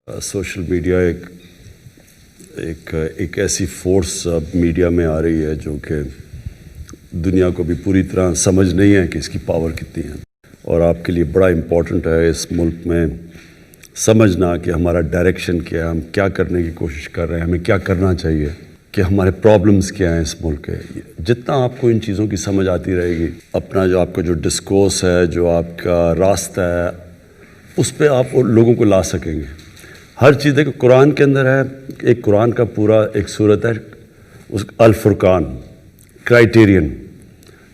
Social media ایک ایسی force اب میڈیا میں آ رہی ہے جو کہ دنیا کو بھی پوری طرح سمجھ نہیں ہے کہ اس کی پاور کتنی ہے، اور آپ کے لیے بڑا امپورٹنٹ ہے اس ملک میں سمجھنا کہ ہمارا ڈائریکشن کیا ہے، ہم کیا کرنے کی کوشش کر رہے ہیں، ہمیں کیا کرنا چاہیے، کہ ہمارے پرابلمز کیا ہیں اس ملک کے۔ جتنا آپ کو ان چیزوں کی سمجھ آتی رہے گی، اپنا جو آپ کا جو ڈسکورس ہے، جو آپ کا راستہ ہے، اس پہ آپ لوگوں کو لا سکیں گے۔ ہر چیز دیکھو، قرآن کے اندر ہے، ایک قرآن کا پورا ایک صورت ہے، اس الفرقان، کرائٹیرین،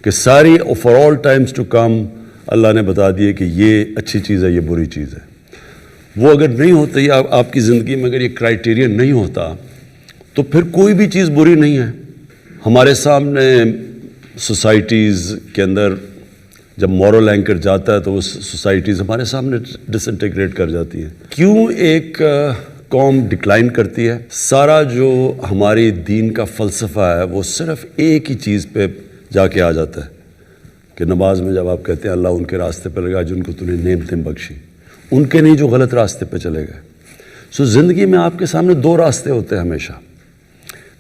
کہ ساری for all times to come اللہ نے بتا دیے کہ یہ اچھی چیز ہے، یہ بری چیز ہے۔ وہ اگر نہیں ہوتا، یا آپ کی زندگی میں اگر یہ کرائٹیرین نہیں ہوتا تو پھر کوئی بھی چیز بری نہیں ہے۔ ہمارے سامنے سوسائٹیز کے اندر جب مورل اینکر جاتا ہے تو وہ سوسائٹیز ہمارے سامنے ڈس انٹیگریٹ کر جاتی ہیں۔ کیوں ایک قوم ڈکلائن کرتی ہے؟ سارا جو ہماری دین کا فلسفہ ہے وہ صرف ایک ہی چیز پہ جا کے آ جاتا ہے کہ نماز میں جب آپ کہتے ہیں اللہ ان کے راستے پہ لگا جن کو تو نے نعمتیں بخشی، ان کے نہیں جو غلط راستے پہ چلے گئے۔ سو زندگی میں آپ کے سامنے دو راستے ہوتے ہیں ہمیشہ۔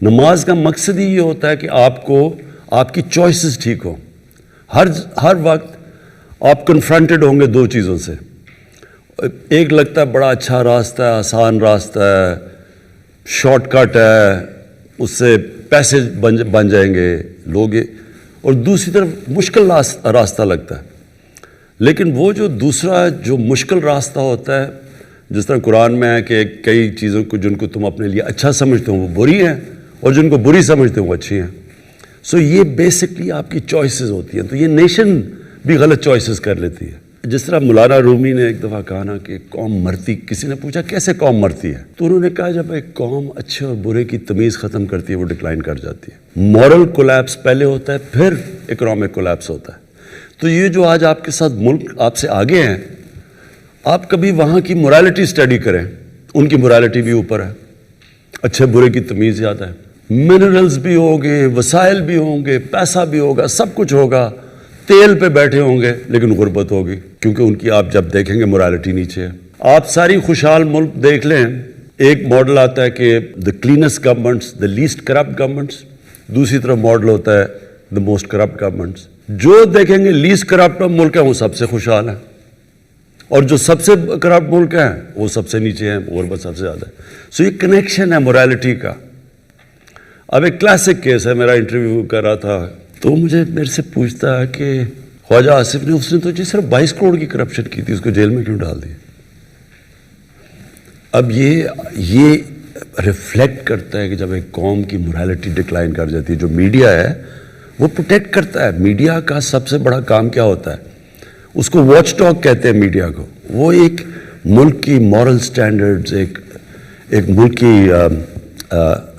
نماز کا مقصد ہی یہ ہوتا ہے کہ آپ کی چوائسز ٹھیک ہوں۔ ہر وقت آپ کنفرنٹڈ ہوں گے دو چیزوں سے۔ ایک لگتا ہے بڑا اچھا راستہ ہے، آسان راستہ ہے، شارٹ کٹ ہے، اس سے پیسے بن جائیں گے لوگ، اور دوسری طرف مشکل راستہ لگتا ہے۔ لیکن وہ جو دوسرا جو مشکل راستہ ہوتا ہے، جس طرح قرآن میں ہے کہ کئی چیزوں کو جن کو تم اپنے لیے اچھا سمجھتے ہو وہ بری ہیں، اور جن کو بری سمجھتے ہو وہ اچھی ہیں۔ سو یہ بیسکلی آپ کی چوائسز ہوتی ہیں۔ تو یہ نیشن بھی غلط چوائسز کر لیتی ہے۔ جس طرح مولانا رومی نے ایک دفعہ کہا نا کہ قوم مرتی، کسی نے پوچھا کیسے قوم مرتی ہے، تو انہوں نے کہا جب ایک قوم اچھے اور برے کی تمیز ختم کرتی ہے وہ ڈکلائن کر جاتی ہے۔ مورل کولیپس پہلے ہوتا ہے، پھر اکنامک کولیپس ہوتا ہے۔ تو یہ جو آج آپ کے ساتھ ملک آپ سے آگے ہیں، آپ کبھی وہاں کی مورالٹی اسٹڈی کریں، ان کی مورالٹی بھی اوپر ہے، اچھے برے کی تمیز زیادہ ہے۔ منرلز بھی ہوں گے، وسائل بھی ہوں گے، پیسہ بھی ہوگا، سب کچھ ہوگا، تیل پہ بیٹھے ہوں گے، لیکن غربت ہوگی، کیونکہ ان کی آپ جب دیکھیں گے مورالٹی نیچے ہے۔ آپ ساری خوشحال ملک دیکھ لیں، ایک ماڈل آتا ہے کہ the cleanest governments, the least corrupt governments, دوسری طرف ماڈل ہوتا ہے دا موسٹ کرپٹ گورنمنٹس۔ جو دیکھیں گے لیسٹ کرپٹ ملک ہے وہ سب سے خوشحال ہے، اور جو سب سے کرپٹ ملک ہیں وہ سب سے نیچے ہیں، غربت سب سے زیادہ ہے۔ سو یہ کنیکشن ہے مورالٹی کا۔ اب ایک کلاسک کیس ہے، میرا انٹرویو کر رہا تھا تو میرے سے پوچھتا ہے کہ خواجہ آصف نے، اس نے تو جی صرف 22 کروڑ کی کرپشن کی تھی، اس کو جیل میں کیوں ڈال دیا؟ اب یہ ریفلیکٹ کرتا ہے کہ جب ایک قوم کی مورالٹی ڈکلائن کر جاتی ہے۔ جو میڈیا ہے وہ پروٹیکٹ کرتا ہے۔ میڈیا کا سب سے بڑا کام کیا ہوتا ہے؟ اس کو واچ ڈاگ کہتے ہیں میڈیا کو۔ وہ ایک ملک کی مورل سٹینڈرڈز، ایک ملک کی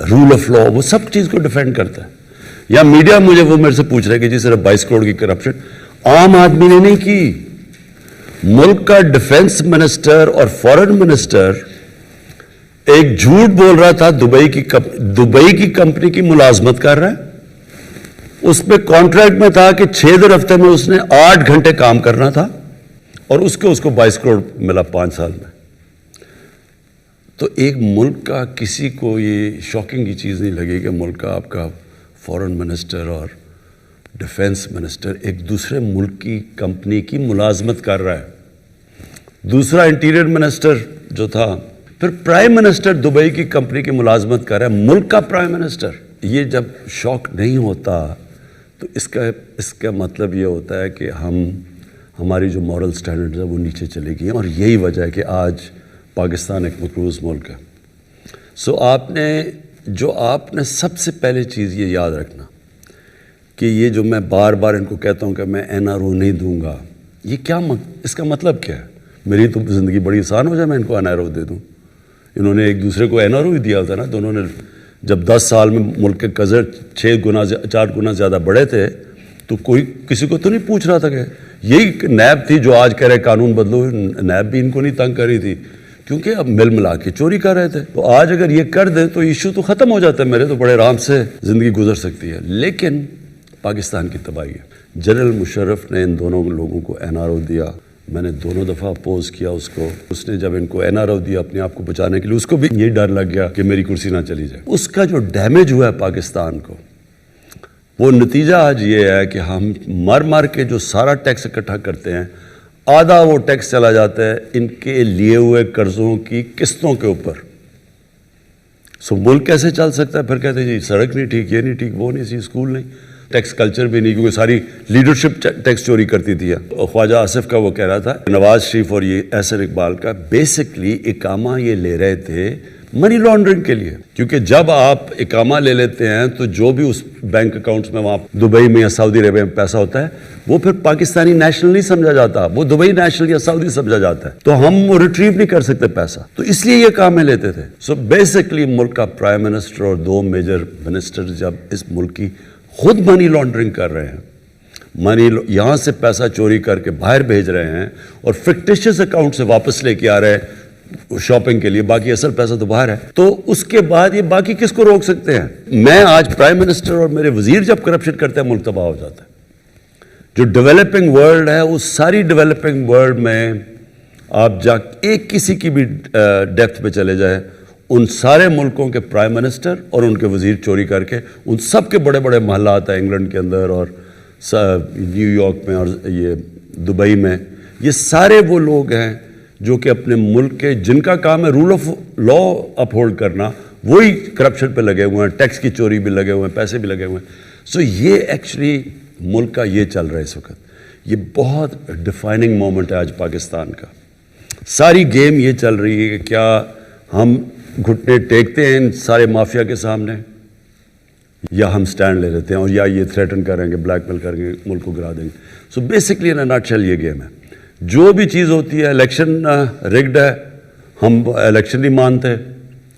رول آف لا، وہ سب چیز کو ڈیفینڈ کرتا ہے۔ یا میڈیا وہ میرے سے پوچھ رہے کہ جی صرف 22 کروڑ کی کرپشن عام آدمی نے نہیں کی۔ ملک کا ڈیفنس منسٹر اور فورن منسٹر ایک جھوٹ بول رہا تھا، دبئی کی کمپنی کی ملازمت کر رہا ہے، اس پہ کانٹریکٹ میں تھا کہ 6 دن ہفتے میں اس نے 8 گھنٹے کام کرنا تھا، اور اس کو 22 کروڑ ملا 5 سال میں۔ تو ایک ملک کا کسی کو یہ شاکنگ کی چیز نہیں لگے کہ ملک کا آپ کا فورن منسٹر اور ڈیفنس منسٹر ایک دوسرے ملک کی کمپنی کی ملازمت کر رہا ہے۔ دوسرا انٹیریئر منسٹر جو تھا، پھر پرائم منسٹر دبئی کی کمپنی کی ملازمت کر رہا ہے، ملک کا پرائم منسٹر۔ یہ جب شوق نہیں ہوتا تو اس کا مطلب یہ ہوتا ہے کہ ہماری جو مورل سٹینڈرڈز ہے وہ نیچے چلے گئی ہیں، اور یہی وجہ ہے کہ آج پاکستان ایک مقروض ملک ہے۔ سو آپ نے سب سے پہلے چیز یہ یاد رکھنا کہ یہ جو میں بار بار ان کو کہتا ہوں کہ میں NRO نہیں دوں گا، اس کا مطلب کیا ہے؟ میری تو زندگی بڑی آسان ہو جائے میں ان کو NRO دے دوں۔ انہوں نے ایک دوسرے کو NRO ہی دیا ہوتا نا، تو انہوں نے جب 10 سال میں ملک کے قرض 4 گنا زیادہ بڑھے تھے تو کوئی کسی کو تو نہیں پوچھ رہا تھا کہ یہی نیب تھی جو آج کہہ رہے قانون بدلو۔ نیب بھی ان کو نہیں تنگ کر رہی تھی، کیونکہ اب ملا کے چوری کر رہے تھے۔ تو آج اگر یہ کر دیں تو ایشو تو ختم ہو جاتا ہے، میرے تو بڑے آرام سے زندگی گزر سکتی ہے۔ لیکن پاکستان کی تباہی ہے۔ جنرل مشرف نے ان دونوں لوگوں کو NRO دیا، میں نے دونوں دفعہ اپوز کیا اس کو. اس نے جب ان کو NRO دیا اپنے آپ کو بچانے کے لیے, اس کو بھی یہ ڈر لگ گیا کہ میری کرسی نہ چلی جائے. اس کا جو ڈیمیج ہوا ہے پاکستان کو, وہ نتیجہ آج یہ ہے کہ ہم مر کے جو سارا ٹیکس اکٹھا کرتے ہیں, آدھا وہ ٹیکس چلا جاتا ہے ان کے لیے ہوئے قرضوں کی قسطوں کے اوپر. ملک کیسے چل سکتا ہے؟ پھر کہتے ہیں جی سڑک نہیں ٹھیک, یہ نہیں ٹھیک, وہ نہیں سی, اسکول نہیں, ٹیکس کلچر بھی نہیں, کیونکہ ساری لیڈرشپ ٹیکس چوری کرتی تھی. خواجہ آصف کا وہ کہہ رہا تھا, نواز شریف اور یہ احسن اقبال کا, بیسکلی اقامہ یہ لے رہے تھے منی لانڈرنگ کے لیے. کیونکہ جب آپ اقامہ لے لیتے ہیں تو جو بھی اس بینک اکاؤنٹس میں وہاں دبئی میں یا سعودی عربیہ میں پیسہ ہوتا ہے, وہ پھر پاکستانی نیشنل نہیں سمجھا جاتا, وہ دبئی نیشنل یا سعودی سمجھا جاتا ہے, تو ہم وہ ریٹریو نہیں کر سکتے پیسہ, تو اس لیے یہ کام لیتے تھے. سو بیسکلی ملک کا پرائم منسٹر اور 2 میجر منسٹر جب اس ملک کی خود منی لانڈرنگ کر رہے ہیں, یہاں سے پیسہ چوری کر کے باہر بھیج رہے ہیں اور فکٹیشس اکاؤنٹ سے واپس لے کے آ رہے ہیں شاپنگ کے لیے, باقی اصل پیسہ تو باہر ہے, تو اس کے بعد یہ باقی کس کو روک سکتے ہیں؟ میں آج پرائم منسٹر اور میرے وزیر جب کرپشن کرتے ہیں ملک تباہ ہو جاتا ہے. جو ڈیولپنگ ورلڈ ہے, اس ساری ڈیولپنگ ورلڈ میں آپ جا ایک کسی کی بھی ڈیپتھ پہ چلے جائیں, ان سارے ملکوں کے پرائم منسٹر اور ان کے وزیر چوری کر کے, ان سب کے بڑے بڑے محلات ہیں انگلینڈ کے اندر اور نیو یارک میں اور یہ دبئی میں, یہ سارے وہ لوگ ہیں جو کہ اپنے ملک کے, جن کا کام ہے rule of law uphold کرنا, وہی کرپشن پہ لگے ہوئے ہیں, ٹیکس کی چوری بھی لگے ہوئے ہیں, پیسے بھی لگے ہوئے ہیں. سو یہ ایکچولی ملک کا یہ چل رہا ہے اس وقت. یہ بہت ڈیفائننگ مومنٹ ہے آج پاکستان کا. ساری گیم یہ چل رہی ہے کہ کیا ہم گھٹنے ٹیکتے ہیں ان سارے مافیا کے سامنے, یا ہم سٹینڈ لے لیتے ہیں, اور یا یہ تھریٹن کریں گے, بلیک میل کریں گے, ملک کو گرا دیں گے. سو بیسکلی ان نٹ شیل یہ گیم ہے. جو بھی چیز ہوتی ہے, الیکشن رگڈ ہے, ہم الیکشن نہیں مانتے,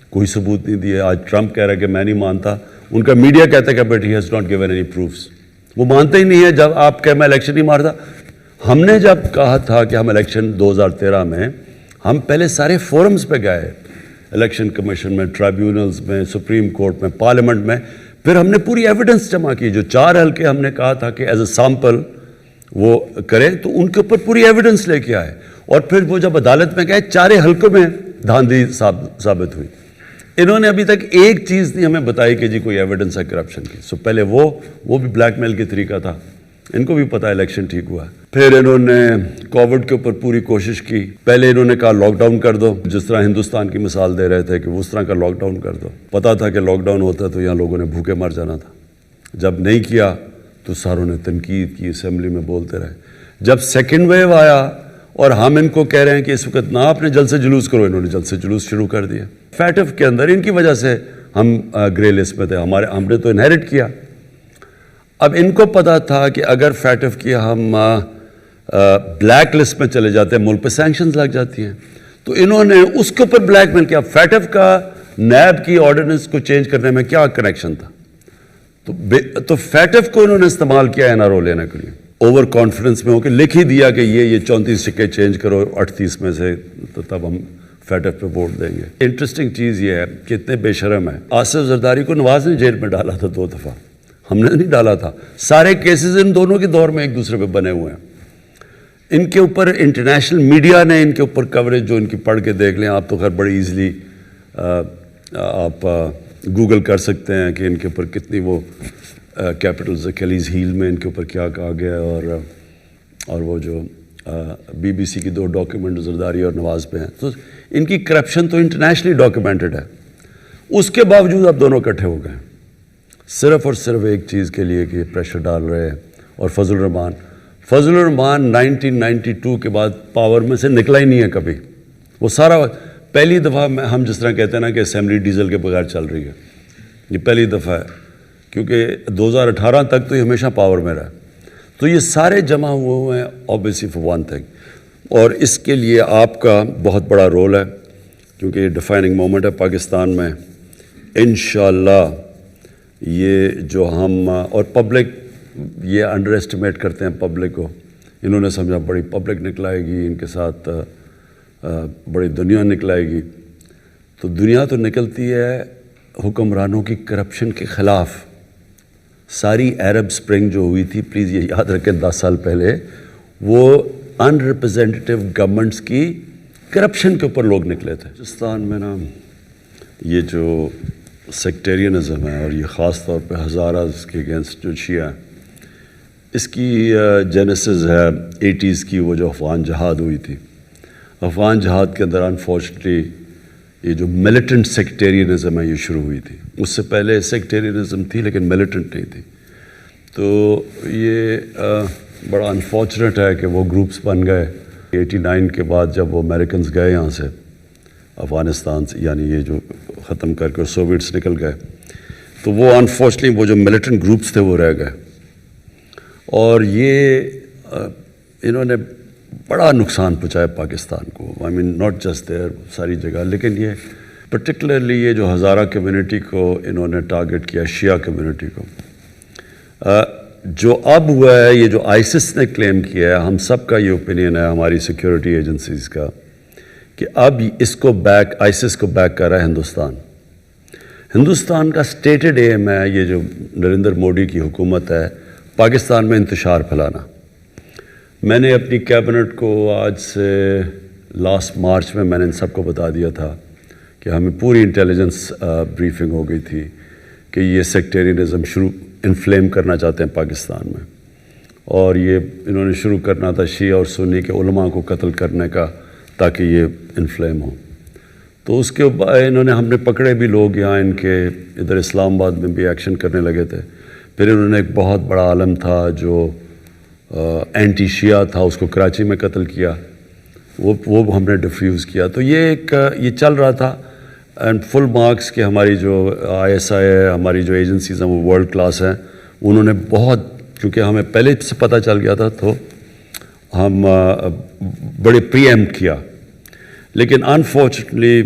کوئی ثبوت نہیں دیے. آج ٹرمپ کہہ رہا ہے کہ میں نہیں مانتا, ان کا میڈیا کہتا ہے کہ but he has not given any proofs. وہ مانتے ہی نہیں ہے. جب آپ کہہ میں الیکشن نہیں مارتا, ہم نے جب کہا تھا کہ ہم الیکشن 2013 میں, ہم پہلے سارے فورمز پہ گئے, الیکشن کمیشن میں, ٹرائیبیونلز میں, سپریم کورٹ میں, پارلیمنٹ میں, پھر ہم نے پوری ایویڈنس جمع کی. جو 4 حلقے ہم نے کہا تھا کہ ایز اے سیمپل وہ کریں, تو ان کے اوپر پوری ایویڈنس لے کے آئے, اور پھر وہ جب عدالت میں گئے 4 حلقوں میں دھاندلی ثابت ہوئی. انہوں نے ابھی تک ایک چیز نہیں ہمیں بتائی کہ جی کوئی ایویڈنس ہے کرپشن کی. سو پہلے وہ بھی بلیک میل کی طریقہ تھا, ان کو بھی پتا الیکشن ٹھیک ہوا ہے. پھر انہوں نے کووڈ کے اوپر پوری کوشش کی. پہلے انہوں نے کہا لاک ڈاؤن کر دو, جس طرح ہندوستان کی مثال دے رہے تھے کہ اس طرح کا لاک ڈاؤن کر دو. پتا تھا کہ لاک ڈاؤن ہوتا تو یہاں لوگوں نے بھوکے مر جانا تھا. جب نہیں کیا تو ساروں نے تنقید کی, اسمبلی میں بولتے رہے. جب سیکنڈ ویو آیا اور ہم ان کو کہہ رہے ہیں کہ اس وقت نہ اپنے جلد سے جلوس کرو, انہوں نے جلد سے جلوس شروع کر دیا. فیٹف کے اندر ان کی وجہ سے ہم گرے لسٹ میں تھے, ہم نے تو انہیرٹ کیا. اب ان کو پتا تھا کہ اگر فیٹف کی ہم بلیک لسٹ میں چلے جاتے ہیں, ملک پہ سینکشنز لگ جاتی ہیں, تو انہوں نے اس کے اوپر بلیک میل کیا. فیٹف کا نیب کی آرڈیننس کو چینج کرنے میں کیا کنیکشن تھا؟ تو فیٹف کو انہوں نے استعمال کیا NRO لینے کے لیے. اوور کانفیڈنس میں ہو کے لکھ ہی دیا کہ یہ 34 سکے چینج کرو 38 میں سے, تو تب ہم فیٹف پہ ووٹ دیں گے. انٹرسٹنگ چیز یہ ہے کہ اتنے بے شرم ہیں. آصف زرداری کو نواز نے جیل میں ڈالا تھا 2 دفعہ, ہم نے نہیں ڈالا تھا. سارے کیسز ان دونوں کے دور میں ایک دوسرے پہ بنے ہوئے ہیں. ان کے اوپر انٹرنیشنل میڈیا نے ان کے اوپر کوریج جو ان کی پڑھ کے دیکھ لیں آپ, تو خیر بڑی ایزلی آپ گوگل کر سکتے ہیں کہ ان کے اوپر کتنی وہ کیپٹلز اکیلیز ہیل میں ان کے اوپر کیا کہا گیا. اور وہ جو BBC کی 2 ڈاکیومنٹ زرداری اور نواز پہ ہیں, تو ان کی کرپشن تو انٹرنیشنلی ڈاکیومنٹڈ ہے. اس کے باوجود اب دونوں اکٹھے ہو گئے صرف اور صرف ایک چیز کے لیے کہ پریشر ڈال رہے ہیں. اور فضل الرحمان 1992 کے بعد پاور میں سے نکلا ہی نہیں ہے کبھی. وہ سارا پہلی دفعہ ہم جس طرح کہتے ہیں نا کہ اسمبلی ڈیزل کے بغیر چل رہی ہے, یہ پہلی دفعہ ہے, کیونکہ 2018 تک تو یہ ہمیشہ پاور میں رہا. تو یہ سارے جمع ہوئے ہیں obviously for one thing, اور اس کے لیے آپ کا بہت بڑا رول ہے, کیونکہ یہ ڈیفائننگ مومنٹ ہے پاکستان میں. انشاءاللہ یہ جو ہم اور پبلک یہ انڈر ایسٹیمیٹ کرتے ہیں پبلک کو, انہوں نے سمجھا بڑی پبلک نکلائے گی, ان کے ساتھ بڑی دنیا نکلائے گی. تو دنیا تو نکلتی ہے حکمرانوں کی کرپشن کے خلاف. ساری عرب سپرنگ جو ہوئی تھی, پلیز یہ یاد رکھیں 10 سال پہلے, وہ ان ریپرزینٹیو گورنمنٹس کی کرپشن کے اوپر لوگ نکلے تھے. ہندوستان میں نا یہ جو سیکٹیرینزم ہے اور یہ خاص طور پہ ہزاراز کے اگینسٹ جو شیعہ ہیں، اس کی جینیسز ہے 80s کی، وہ جو افغان جہاد ہوئی تھی. افغان جہاد کے اندر انفارچونیٹلی یہ جو ملیٹنٹ سیکٹیرینزم ہے یہ شروع ہوئی تھی. اس سے پہلے سیکٹیرینزم تھی لیکن ملیٹنٹ نہیں تھی. تو یہ بڑا انفارچونیٹ ہے کہ وہ گروپس بن گئے 89 کے بعد، جب وہ امریکنز گئے یہاں سے افغانستان سے، یعنی یہ جو ختم کر کے سوویٹس نکل گئے، تو وہ انفارچونیٹلی وہ جو ملیٹنٹ گروپس تھے وہ رہ گئے. اور یہ انہوں نے بڑا نقصان پہنچایا پاکستان کو. آئی مین ناٹ جسٹ دیر، ساری جگہ، لیکن یہ پرٹیکولرلی یہ جو ہزارہ کمیونٹی کو انہوں نے ٹارگٹ کیا، شیعہ کمیونٹی کو. جو اب ہوا ہے، یہ جو آئیسس نے کلیم کیا ہے، ہم سب کا یہ اوپینین ہے ہماری سیکیورٹی ایجنسیز کا، کہ اب اس کو آئیسس کو بیک کر رہا ہے ہندوستان. ہندوستان کا سٹیٹڈ ایم ہے، یہ جو نریندر مودی کی حکومت ہے، پاکستان میں انتشار پھیلانا. میں نے اپنی کیبنٹ کو آج سے لاسٹ مارچ میں نے ان سب کو بتا دیا تھا کہ ہمیں پوری انٹیلیجنس بریفنگ ہو گئی تھی کہ یہ سیکٹیرینزم انفلیم کرنا چاہتے ہیں پاکستان میں، اور یہ انہوں نے شروع کرنا تھا شیعہ اور سنی کے علماء کو قتل کرنے کا تاکہ یہ انفلیم ہو. تو اس کے بعد ہم نے پکڑے بھی لوگ یہاں، ان کے ادھر اسلام آباد میں بھی ایکشن کرنے لگے تھے. پھر انہوں نے ایک بہت بڑا عالم تھا جو اینٹی شیعہ تھا، اس کو کراچی میں قتل کیا، وہ ہم نے ڈیفیوز کیا. تو یہ چل رہا تھا. اینڈ فل مارکس کہ ہماری جو ISI ہے، ہماری جو ایجنسیز ہیں وہ ورلڈ کلاس ہیں. انہوں نے بہت، کیونکہ ہمیں پہلے سے پتہ چل گیا تھا تو ہم بڑے پری ایمپٹ کیا. لیکن انفارچونیٹلی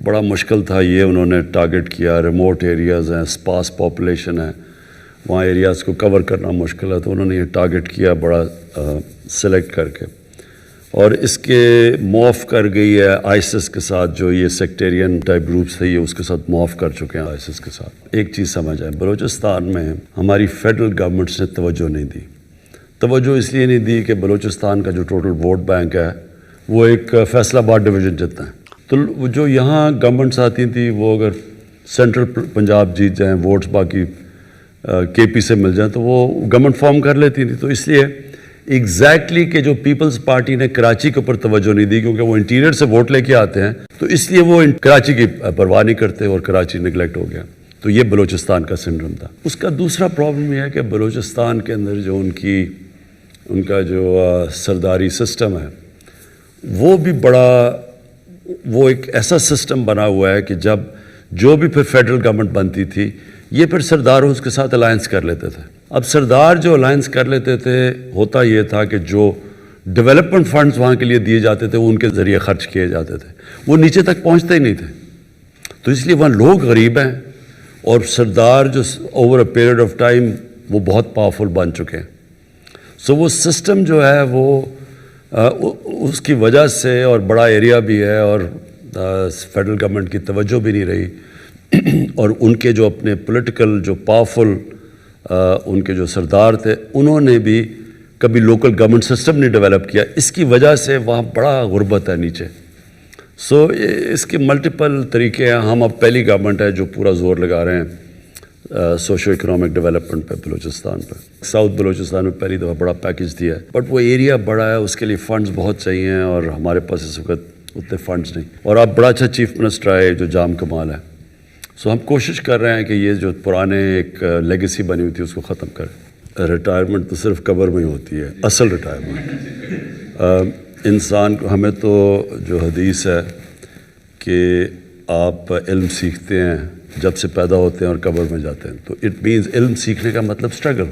بڑا مشکل تھا. یہ انہوں نے ٹارگٹ کیا، ریموٹ ایریاز ہیں، اسپاس پاپولیشن ہے، وہاں ایریاز کو کور کرنا مشکل ہے. تو انہوں نے یہ ٹارگٹ کیا بڑا سلیکٹ کر کے، اور اس کے معاف کر گئی ہے آئیسس کے ساتھ. جو یہ سیکٹیرین ٹائپ گروپس تھے، یہ اس کے ساتھ معاف کر چکے ہیں آئیسس کے ساتھ. ایک چیز سمجھ آئے، بلوچستان میں ہماری فیڈرل گورنمنٹس نے توجہ نہیں دی. توجہ اس لیے نہیں دی کہ بلوچستان کا جو ٹوٹل ووٹ بینک ہے وہ ایک فیصل آباد ڈویژن جتنا ہے. تو جو یہاں گورنمنٹس آتی تھیں، وہ اگر سینٹرل پنجاب جیت جائیں، ووٹس باقی KP سے مل جائیں، تو وہ گورنمنٹ فارم کر لیتی تھی. تو اس لیے ایگزیکٹلی کہ جو پیپلز پارٹی نے کراچی کے اوپر توجہ نہیں دی، کیونکہ وہ انٹیریئر سے ووٹ لے کے آتے ہیں، تو اس لیے وہ کراچی کی پرواہ نہیں کرتے اور کراچی نگلیکٹ ہو گیا. تو یہ بلوچستان کا سنڈروم تھا. اس کا دوسرا پرابلم یہ ہے کہ بلوچستان کے اندر جو ان کا جو سرداری سسٹم ہے، وہ بھی وہ ایک ایسا سسٹم بنا ہوا ہے کہ جو بھی پھر فیڈرل گورنمنٹ بنتی تھی، یہ پھر سردار اس کے ساتھ الائنس کر لیتے تھے. اب سردار جو الائنس کر لیتے تھے، ہوتا یہ تھا کہ جو ڈیولپمنٹ فنڈز وہاں کے لیے دیے جاتے تھے، وہ ان کے ذریعے خرچ کیے جاتے تھے، وہ نیچے تک پہنچتے ہی نہیں تھے. تو اس لیے وہاں لوگ غریب ہیں، اور سردار جو over a period of time وہ بہت پاورفل بن چکے ہیں. سو وہ سسٹم جو ہے وہ اس کی وجہ سے، اور بڑا ایریا بھی ہے، اور فیڈرل گورنمنٹ کی توجہ بھی نہیں رہی، اور ان کے جو اپنے پولیٹیکل جو پاورفل ان کے جو سردار تھے، انہوں نے بھی کبھی لوکل گورنمنٹ سسٹم نہیں ڈیولپ کیا. اس کی وجہ سے وہاں بڑا غربت ہے نیچے. سو اس کے ملٹیپل طریقے ہیں. ہم اب پہلی گورنمنٹ ہے جو پورا زور لگا رہے ہیں سوشو اکنامک ڈیولپمنٹ پہ بلوچستان پہ. ساؤتھ بلوچستان میں پہلی دفعہ بڑا پیکج دیا ہے، بٹ وہ ایریا بڑا ہے، اس کے لیے فنڈز بہت چاہیے، اور ہمارے پاس اس وقت اتنے فنڈز نہیں. اور اب بڑا اچھا چیف منسٹر آئے جو جام کمال ہے. سو ہم کوشش کر رہے ہیں کہ یہ جو پرانے ایک لیگیسی بنی ہوئی تھی اس کو ختم کریں. ریٹائرمنٹ تو صرف قبر میں ہی ہوتی ہے، اصل ریٹائرمنٹ انسان کو. ہمیں تو جو حدیث ہے کہ آپ علم سیکھتے ہیں جب سے پیدا ہوتے ہیں اور قبر میں جاتے ہیں، تو اٹ مینز علم سیکھنے کا مطلب اسٹرگل.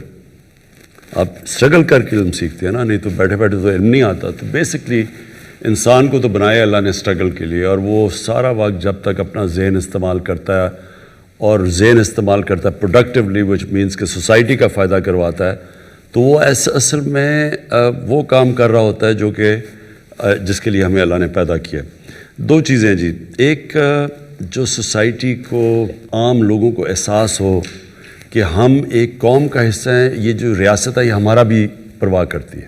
آپ اسٹرگل کر کے علم سیکھتے ہیں نا، نہیں تو بیٹھے بیٹھے تو علم نہیں آتا. تو بیسکلی انسان کو تو بنایا اللہ نے اسٹرگل کے لیے، اور وہ سارا وقت جب تک اپنا ذہن استعمال کرتا ہے، اور ذہن استعمال کرتا ہے پروڈکٹیولی، وچ مینس کہ سوسائٹی کا فائدہ کرواتا ہے، تو وہ اصل میں وہ کام کر رہا ہوتا ہے جو کہ جس کے لیے ہمیں اللہ نے پیدا کیا. دو چیزیں جی. ایک جو سوسائٹی کو، عام لوگوں کو احساس ہو کہ ہم ایک قوم کا حصہ ہیں، یہ جو ریاست ہے یہ ہمارا بھی پرواہ کرتی ہے.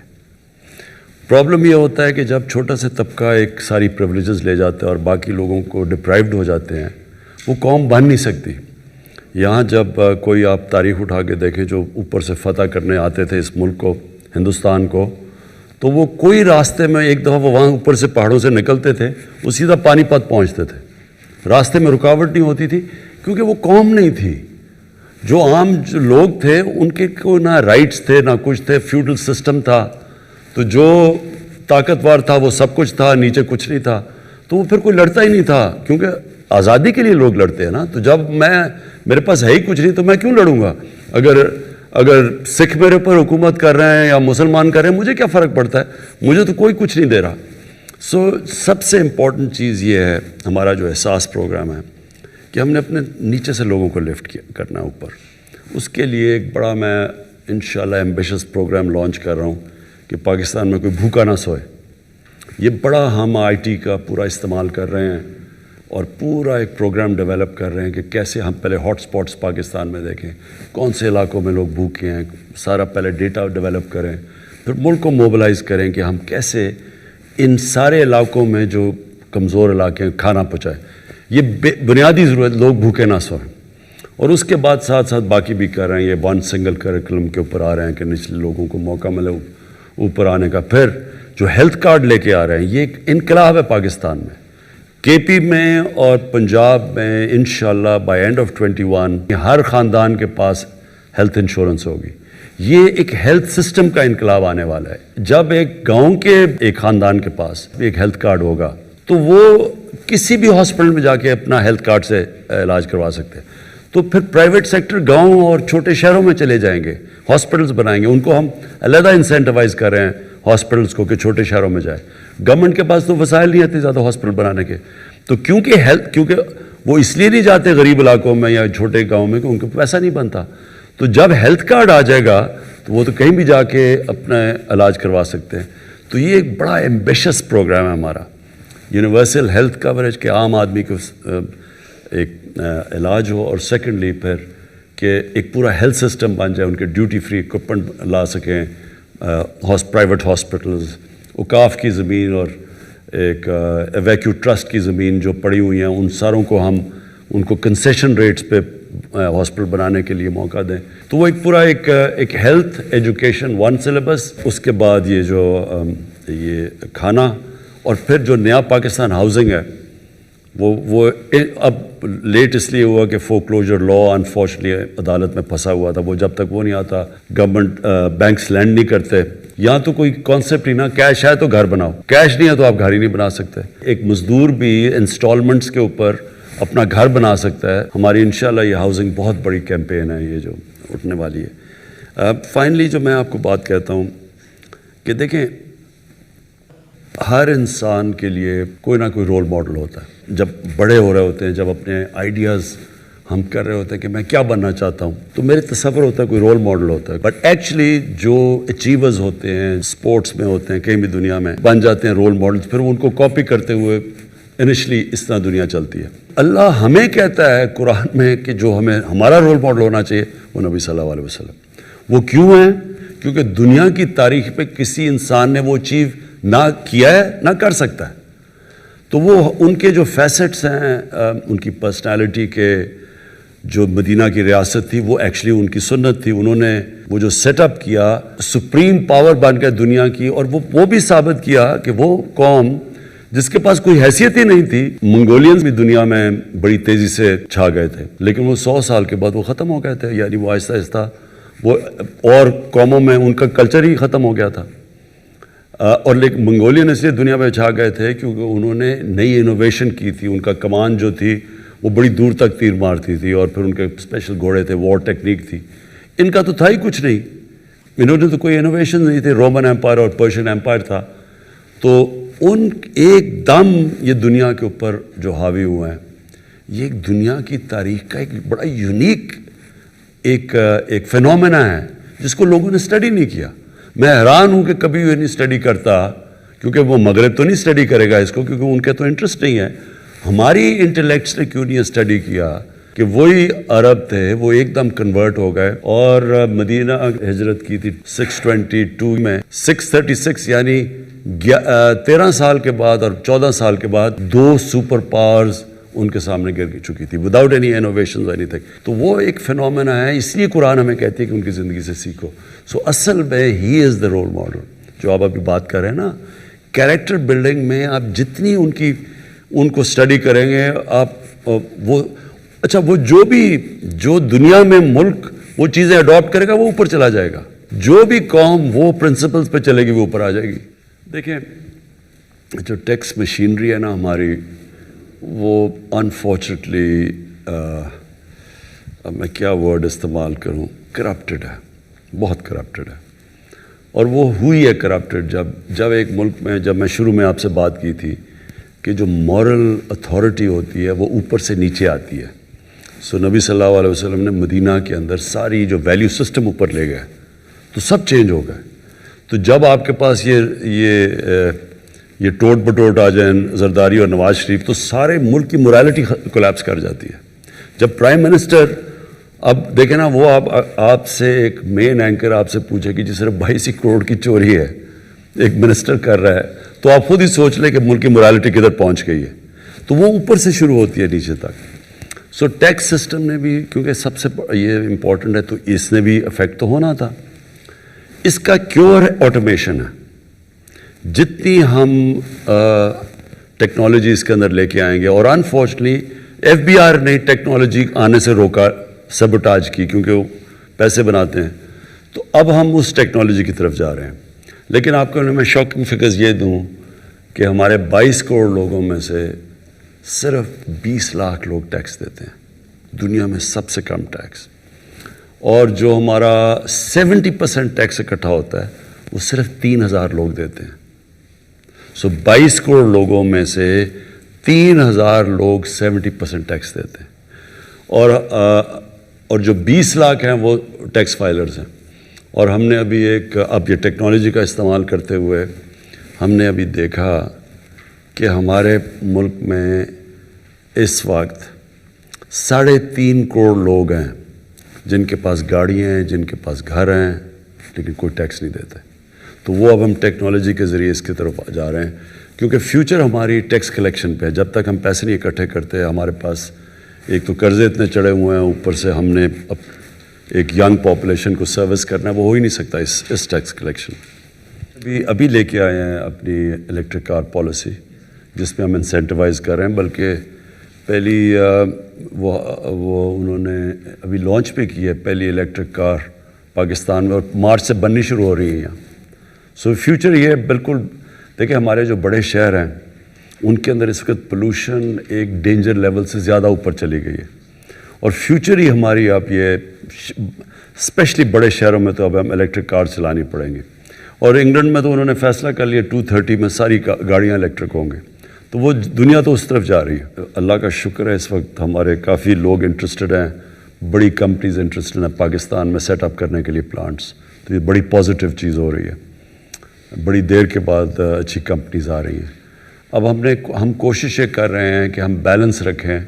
پرابلم یہ ہوتا ہے کہ جب چھوٹا سے طبقہ ایک ساری پریولیجز لے جاتا ہے اور باقی لوگوں کو ڈپرائیوڈ ہو جاتے ہیں، وہ قوم بن نہیں سکتی. یہاں جب کوئی آپ تاریخ اٹھا کے دیکھیں جو اوپر سے فتح کرنے آتے تھے اس ملک کو، ہندوستان کو، تو وہ کوئی راستے میں ایک دفعہ وہ وہاں اوپر سے پہاڑوں سے نکلتے تھے، وہ سیدھا پانی پت پہنچتے تھے. راستے میں رکاوٹ نہیں ہوتی تھی کیونکہ وہ قوم نہیں تھی. جو عام جو لوگ تھے ان کے کوئی نہ رائٹس تھے نہ کچھ تھے، فیوڈل سسٹم تھا. تو جو طاقتور تھا وہ سب کچھ تھا، نیچے کچھ نہیں تھا. تو وہ پھر کوئی لڑتا ہی نہیں تھا، کیونکہ آزادی کے لیے لوگ لڑتے ہیں نا. تو جب میرے پاس ہے ہی کچھ نہیں تو میں کیوں لڑوں گا؟ اگر سکھ میرے اوپر حکومت کر رہے ہیں یا مسلمان کر رہے ہیں، مجھے کیا فرق پڑتا ہے؟ مجھے تو کوئی کچھ نہیں دے رہا. سب سے امپورٹنٹ چیز یہ ہے ہمارا جو احساس پروگرام ہے کہ ہم نے اپنے نیچے سے لوگوں کو لفٹ کرنا ہے اوپر. اس کے لیے ایک بڑا میں انشاءاللہ ایمبیشس پروگرام لانچ کر رہا ہوں کہ پاکستان میں کوئی بھوکا نہ سوئے. یہ بڑا ہم آئی ٹی کا پورا استعمال کر رہے ہیں اور پورا ایک پروگرام ڈیولپ کر رہے ہیں کہ کیسے ہم پہلے ہاٹ سپاٹس پاکستان میں دیکھیں، کون سے علاقوں میں لوگ بھوکے ہیں، سارا پہلے ڈیٹا ڈیولپ کریں، پھر ملک کو موبلائز کریں کہ ہم کیسے ان سارے علاقوں میں جو کمزور علاقے ہیں کھانا پہنچائیں. یہ بنیادی ضرورت، لوگ بھوکے نہ سوئیں. اور اس کے بعد ساتھ ساتھ باقی بھی کر رہے ہیں. یہ ون سنگل کریکولم کے اوپر آ رہے ہیں کہ نچلے لوگوں کو موقع ملے اوپر آنے کا. پھر جو ہیلتھ کارڈ لے کے آ رہے ہیں، یہ ایک انقلاب ہے پاکستان میں. کے پی میں اور پنجاب میں انشاءاللہ بائی اینڈ آف 21 ہر خاندان کے پاس ہیلتھ انشورنس ہوگی. یہ ایک ہیلتھ سسٹم کا انقلاب آنے والا ہے. جب ایک گاؤں کے ایک خاندان کے پاس ایک ہیلتھ کارڈ ہوگا تو وہ کسی بھی ہاسپٹل میں جا کے اپنا ہیلتھ کارڈ سے علاج کروا سکتے ہیں. تو پھر پرائیویٹ سیکٹر گاؤں اور چھوٹے شہروں میں چلے جائیں گے، ہاسپٹلز بنائیں گے. ان کو ہم علیحدہ انسینٹیوائز کر رہے ہیں ہاسپٹلز کو کہ چھوٹے شہروں میں جائیں. گورنمنٹ کے پاس تو وسائل نہیں آتے زیادہ ہاسپٹل بنانے کے. تو کیونکہ وہ اس لیے نہیں جاتے غریب علاقوں میں یا چھوٹے گاؤں میں کہ ان کو پیسہ نہیں بنتا. تو جب ہیلتھ کارڈ آ جائے گا تو وہ تو کہیں بھی جا کے اپنا علاج کروا سکتے ہیں. تو یہ ایک بڑا ایمبیشس پروگرام ہے ہمارا، یونیورسل ہیلتھ کوریج کے عام آدمی کو ایک علاج ہو، اور سیکنڈلی پھر کہ ایک پورا ہیلتھ سسٹم بن جائے، ان کے ڈیوٹی فری اکوپمنٹ لا سکیں. پرائیویٹ ہاسپٹلز، اوقاف کی زمین اور ایک ایویکیو ٹرسٹ کی زمین جو پڑی ہوئی ہیں ان ساروں کو ہم ان کو کنسیشن ریٹس پہ ہاسپٹل بنانے کے لیے موقع دیں. تو وہ ایک پورا ایک ہیلتھ ایجوکیشن ون سلیبس، اس کے بعد یہ جو یہ کھانا، اور پھر جو نیا پاکستان ہاؤسنگ ہے وہ اب لیٹ اس لیے ہوا کہ فورکلوجر لا انفارچونیٹلی عدالت میں پھنسا ہوا تھا. وہ جب تک وہ نہیں آتا گورنمنٹ بینکس لینڈ نہیں کرتے. یہاں تو کوئی کانسیپٹ ہی نہ، کیش ہے تو گھر بناؤ، کیش نہیں ہے تو آپ گھر ہی نہیں بنا سکتے. ایک مزدور بھی انسٹالمنٹس کے اوپر اپنا گھر بنا سکتا ہے. ہماری انشاءاللہ یہ ہاؤسنگ بہت بڑی کیمپین ہے یہ جو اٹھنے والی ہے. فائنلی جو میں آپ کو بات کہتا ہوں کہ دیکھیں، ہر انسان کے لیے کوئی نہ کوئی رول ماڈل ہوتا ہے. جب بڑے ہو رہے ہوتے ہیں، جب اپنے آئیڈیاز ہم کر رہے ہوتے ہیں کہ میں کیا بننا چاہتا ہوں، تو میرے تصور ہوتا ہے کوئی رول ماڈل ہوتا ہے. بٹ ایکچولی جو اچیورز ہوتے ہیں، اسپورٹس میں ہوتے ہیں، کہیں بھی دنیا میں بن جاتے ہیں رول ماڈلز، پھر ان کو کاپی کرتے ہوئے انیشلی اس طرح دنیا چلتی ہے. اللہ ہمیں کہتا ہے قرآن میں کہ جو ہمیں ہمارا رول ماڈل ہونا چاہیے وہ نبی صلی اللہ علیہ وسلم. وہ کیوں ہیں؟ کیونکہ دنیا کی تاریخ پہ کسی انسان نے وہ اچیو نہ کیا ہے نہ کر سکتا ہے. تو وہ ان کے جو فیسٹس ہیں، ان کی پرسنالٹی کے، جو مدینہ کی ریاست تھی وہ ایکچولی ان کی سنت تھی. انہوں نے وہ جو سیٹ اپ کیا، سپریم پاور بن گئے دنیا کی، اور وہ بھی ثابت کیا کہ وہ قوم جس کے پاس کوئی حیثیت ہی نہیں تھی. منگولینز بھی دنیا میں بڑی تیزی سے چھا گئے تھے، لیکن وہ 100 سال کے بعد وہ ختم ہو گئے تھے. یعنی وہ آہستہ آہستہ وہ اور قوموں میں ان کا کلچر ہی ختم ہو گیا تھا. اور لیکن منگولین اس لیے دنیا میں چھا گئے تھے کیونکہ انہوں نے نئی انوویشن کی تھی. ان کا کمان جو تھی وہ بڑی دور تک تیر مارتی تھی، اور پھر ان کے اسپیشل گھوڑے تھے، وار ٹیکنیک تھی. ان کا تو تھا ہی کچھ نہیں، انہوں نے تو کوئی انوویشن نہیں تھی. رومن ایمپائر اور پرشین ایمپائر تھا. تو ان ایک دم یہ دنیا کے اوپر جو حاوی ہوا ہے، یہ ایک دنیا کی تاریخ کا ایک بڑا یونیک ایک فینومینا ہے جس کو لوگوں نے اسٹڈی نہیں کیا. میں حیران ہوں کہ کبھی یہ نہیں اسٹڈی کرتا، کیونکہ وہ مغرب تو نہیں اسٹڈی کرے گا اس کو، کیونکہ ان کے تو انٹرسٹ نہیں ہے. ہماری انٹلیکٹس نے کیوں نہیں اسٹڈی کیا کہ وہی عرب تھے، وہ ایک دم کنورٹ ہو گئے اور مدینہ ہجرت کی تھی 622 میں. 636 یعنی 13 سال کے بعد اور 14 سال کے بعد 2 سپر پاورز ان کے سامنے گر چکی تھی without any innovations any thing. تو وہ ایک فنومینا ہے, اس لیے قرآن ہمیں کہتی ہے کہ ان کی زندگی سے سیکھو. سو اصل میں ہی از دا رول ماڈل. جو آپ ابھی بات کر رہے ہیں نا, کیریکٹر بلڈنگ میں آپ جتنی ان کو اسٹڈی کریں گے, آپ وہ اچھا وہ جو دنیا میں ملک وہ چیزیں اڈاپٹ کرے گا وہ اوپر چلا جائے گا. جو بھی قوم وہ پرنسپلز پہ چلے گی وہ اوپر آ جائے گی. دیکھیں جو ٹیکس مشینری ہے نا ہماری, وہ انفارچونیٹلی اب میں کیا ورڈ استعمال کروں, کرپٹڈ ہے, بہت کرپٹڈ ہے. اور وہ ہوئی ہے کرپٹڈ جب ایک ملک میں, جب میں شروع میں آپ سے بات کی تھی کہ جو مورل اتھارٹی ہوتی ہے وہ اوپر سے نیچے آتی ہے. سو نبی صلی اللہ علیہ وسلم نے مدینہ کے اندر ساری جو ویلیو سسٹم اوپر لے گئے تو سب چینج ہو گئے. تو جب آپ کے پاس یہ ٹوٹ بٹوٹ آ جائیں زرداری اور نواز شریف, تو سارے ملک کی مورالٹی کولیپس کر جاتی ہے. جب پرائم منسٹر, اب دیکھیں نا, وہ آپ سے ایک مین اینکر آپ سے پوچھے کہ جی صرف 22 کروڑ کی چوری ہے, ایک منسٹر کر رہا ہے, تو آپ خود ہی سوچ لیں کہ ملک کی مورالٹی کدھر پہنچ گئی ہے. تو وہ اوپر سے شروع ہوتی ہے نیچے تک. سو ٹیکس سسٹم نے بھی, کیونکہ سب سے یہ امپورٹنٹ ہے, تو اس نے بھی افیکٹ تو ہونا تھا. اس کا کیور آٹومیشن ہے. جتنی ہم ٹیکنالوجی اس کے اندر لے کے آئیں گے, اور انفارچونیٹلی FBI نے ٹیکنالوجی آنے سے روکا, سبوٹاج کی, کیونکہ وہ پیسے بناتے ہیں. تو اب ہم اس ٹیکنالوجی کی طرف جا رہے ہیں. لیکن آپ کو میں شاکنگ فگرز یہ دوں کہ ہمارے 22 کروڑ لوگوں میں سے صرف 20 لاکھ لوگ ٹیکس دیتے ہیں, دنیا میں سب سے کم ٹیکس. اور جو ہمارا 70% ٹیکس اکٹھا ہوتا ہے وہ صرف 3000 لوگ دیتے ہیں. سو 22 کروڑ لوگوں میں سے 3000 لوگ 70% ٹیکس دیتے ہیں. اور جو 20 لاکھ ہیں وہ ٹیکس فائلرز ہیں. اور ہم نے ابھی اب یہ ٹیکنالوجی کا استعمال کرتے ہوئے ہم نے ابھی دیکھا کہ ہمارے ملک میں اس وقت 3.5 کروڑ لوگ ہیں جن کے پاس گاڑیاں ہیں, جن کے پاس گھر ہیں, لیکن کوئی ٹیکس نہیں دیتے. تو وہ اب ہم ٹیکنالوجی کے ذریعے اس کی طرف جا رہے ہیں, کیونکہ فیوچر ہماری ٹیکس کلیکشن پہ ہے. جب تک ہم پیسے نہیں اکٹھے کرتے, ہمارے پاس ایک تو قرضے اتنے چڑھے ہوئے ہیں, اوپر سے ہم نے ایک ینگ پاپولیشن کو سروس کرنا ہے, وہ ہو ہی نہیں سکتا اس ٹیکس کلیکشن. ابھی لے کے آئے ہیں اپنی الیکٹرک کار پالیسی, جس میں ہم انسینٹیوائز کر رہے ہیں. بلکہ پہلی وہ انہوں نے ابھی لانچ بھی کی ہے, پہلی الیکٹرک کار پاکستان میں, اور مارچ سے بننی شروع ہو رہی ہیں یہاں. سو فیوچر یہ بالکل, دیکھیں ہمارے جو بڑے شہر ہیں ان کے اندر اس وقت پولوشن ایک ڈینجر لیول سے زیادہ اوپر چلی گئی ہے. اور فیوچر ہی ہماری, آپ یہ اسپیشلی بڑے شہروں میں تو اب ہم الیکٹرک کار چلانی پڑیں گے. اور انگلینڈ میں تو انہوں نے فیصلہ کر لیا 2030 میں ساری گاڑیاں الیکٹرک ہوں گے. تو وہ دنیا تو اس طرف جا رہی ہے. اللہ کا شکر ہے اس وقت ہمارے کافی لوگ انٹرسٹڈ ہیں, بڑی کمپنیز انٹرسٹڈ ہیں پاکستان میں سیٹ اپ کرنے کے لیے پلانٹس. تو یہ بڑی پازیٹیو چیز ہو رہی ہے, بڑی دیر کے بعد اچھی کمپنیز آ رہی ہیں. اب ہم کوشش یہ کر رہے ہیں کہ ہم بیلنس رکھیں,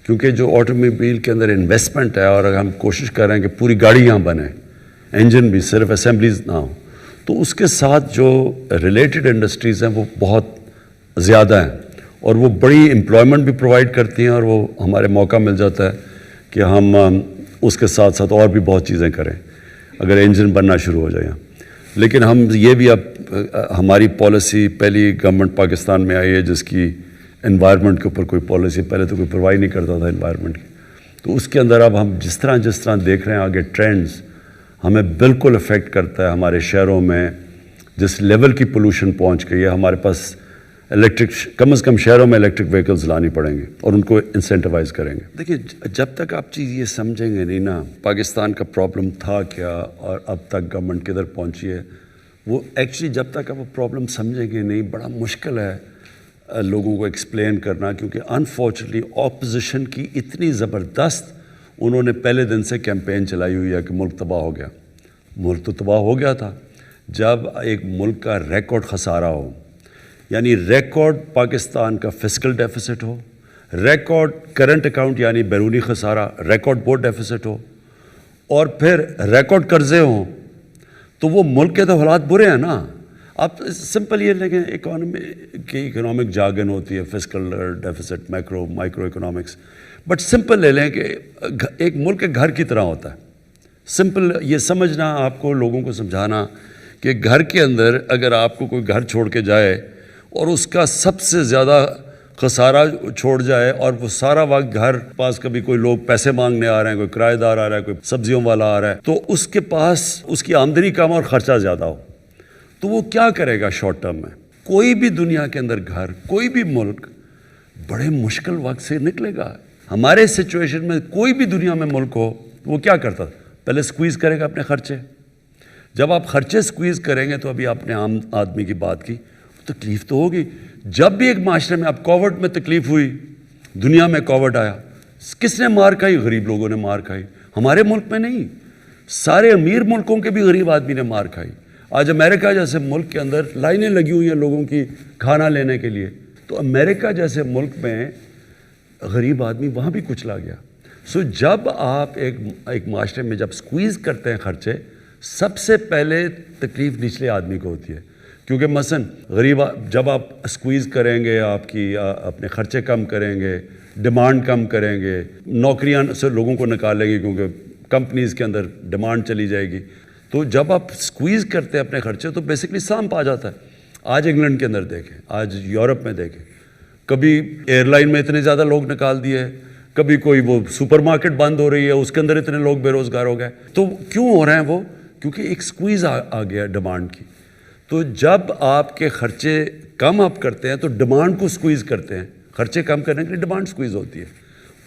کیونکہ جو آٹو موبائل کے اندر انویسٹمنٹ ہے, اور اگر ہم کوشش کر رہے ہیں کہ پوری گاڑی یہاں بنے, انجن بھی, صرف اسمبلیز نہ ہوں, تو اس کے ساتھ جو ریلیٹڈ انڈسٹریز ہیں وہ بہت زیادہ ہیں, اور وہ بڑی امپلائمنٹ بھی پرووائڈ کرتی ہیں, اور وہ ہمارے موقع مل جاتا ہے کہ ہم اس کے ساتھ ساتھ اور بھی بہت چیزیں کریں اگر انجن بننا شروع ہو جائیں. لیکن ہم یہ بھی, اب ہماری پالیسی پہلی گورنمنٹ پاکستان میں آئی ہے جس کی انوائرمنٹ کے اوپر کوئی پالیسی پہلے تو کوئی پرووائڈ نہیں کرتا تھا انوائرمنٹ کی. تو اس کے اندر اب ہم جس طرح دیکھ رہے ہیں آگے ٹرینڈز, ہمیں بالکل افیکٹ کرتا ہے. ہمارے شہروں میں جس لیول کی پولوشن پہنچ گئی ہے, ہمارے پاس الیکٹرک, کم از کم شہروں میں الیکٹرک وہیکلز لانی پڑیں گے, اور ان کو انسینٹیوائز کریں گے. دیکھیے جب تک آپ چیز یہ سمجھیں گے نہیں نا پاکستان کا پرابلم تھا کیا اور اب تک گورنمنٹ کدھر پہنچی ہے, وہ ایکچولی جب تک آپ وہ پرابلم سمجھیں گے نہیں, بڑا مشکل ہے لوگوں کو ایکسپلین کرنا. کیونکہ انفارچونیٹلی اپوزیشن کی اتنی زبردست, انہوں نے پہلے دن سے کیمپین چلائی ہوئی ہے کہ ملک تباہ ہو گیا. ملک تو تباہ ہو گیا تھا جب ایک ملک کا ریکارڈ خسارہ ہو, یعنی ریکارڈ پاکستان کا فسکل ڈیفیسٹ ہو, ریکارڈ کرنٹ اکاؤنٹ یعنی بیرونی خسارہ, ریکارڈ بورڈ ڈیفیسٹ ہو, اور پھر ریکارڈ قرضے ہوں. تو وہ ملک کے تو حالات برے ہیں نا. آپ سمپل یہ لیں کہ اکنامک جارگن ہوتی ہے، fiscal deficits, micro economics, but simple لے لیں کہ ایک ملک ایک گھر کی طرح ہوتا ہے. سمپل یہ سمجھنا، آپ کو لوگوں کو سمجھانا کہ گھر کے اندر اگر آپ کو کوئی گھر چھوڑ کے جائے اور اس کا سب سے زیادہ خسارہ چھوڑ جائے، اور وہ سارا وقت گھر پاس کبھی کوئی لوگ پیسے مانگنے آ رہے ہیں، کوئی کرایہ دار آ رہا ہے، کوئی سبزیوں والا آ رہا ہے، تو اس کے پاس اس کی آمدنی کم اور خرچہ زیادہ ہو، تو وہ کیا کرے گا شارٹ ٹرم میں؟ کوئی بھی دنیا کے اندر گھر، کوئی بھی ملک بڑے مشکل وقت سے نکلے گا. ہمارے سچویشن میں کوئی بھی دنیا میں ملک ہو، وہ کیا کرتا تھا؟ پہلے سکویز کرے گا اپنے خرچے. جب آپ خرچے سکویز کریں گے تو ابھی آپ نے عام آدمی کی بات کی، تکلیف تو ہوگی. جب بھی ایک معاشرے میں، اب کووڈ میں تکلیف ہوئی، دنیا میں کووڈ آیا، کس نے مار کھائی؟ غریب لوگوں نے مار کھائی. ہمارے ملک میں نہیں، سارے امیر ملکوں کے بھی غریب آدمی نے مار کھائی. آج امریکہ جیسے ملک کے اندر لائنیں لگی ہوئی ہیں لوگوں کی کھانا لینے کے لیے، تو امریکہ جیسے ملک میں غریب آدمی وہاں بھی کچلا گیا. سو جب آپ ایک معاشرے میں جب سکویز کرتے ہیں خرچے، سب سے پہلے تکلیف نچلے آدمی کو ہوتی ہے. کیونکہ مثلا غریب جب آپ سکویز کریں گے، آپ کی اپنے خرچے کم کریں گے، ڈیمانڈ کم کریں گے، نوکریاں سے لوگوں کو نکالیں گے کیونکہ کمپنیز کے اندر ڈیمانڈ چلی جائے گی، تو جب آپ سکویز کرتے ہیں اپنے خرچے تو بیسکلی سانپ آ جاتا ہے. آج انگلینڈ کے اندر دیکھیں، آج یورپ میں دیکھیں، کبھی ایئر لائن میں اتنے زیادہ لوگ نکال دیے، کبھی کوئی وہ سپر مارکیٹ بند ہو رہی ہے، اس کے اندر اتنے لوگ بے روزگار ہو گئے. تو کیوں ہو رہے ہیں وہ؟ کیونکہ ایک سکویز آ گیا ڈیمانڈ کی. تو جب آپ کے خرچے کم آپ کرتے ہیں تو ڈیمانڈ کو سکویز کرتے ہیں. خرچے کم کرنے کے لیے ڈیمانڈ سکویز ہوتی ہے،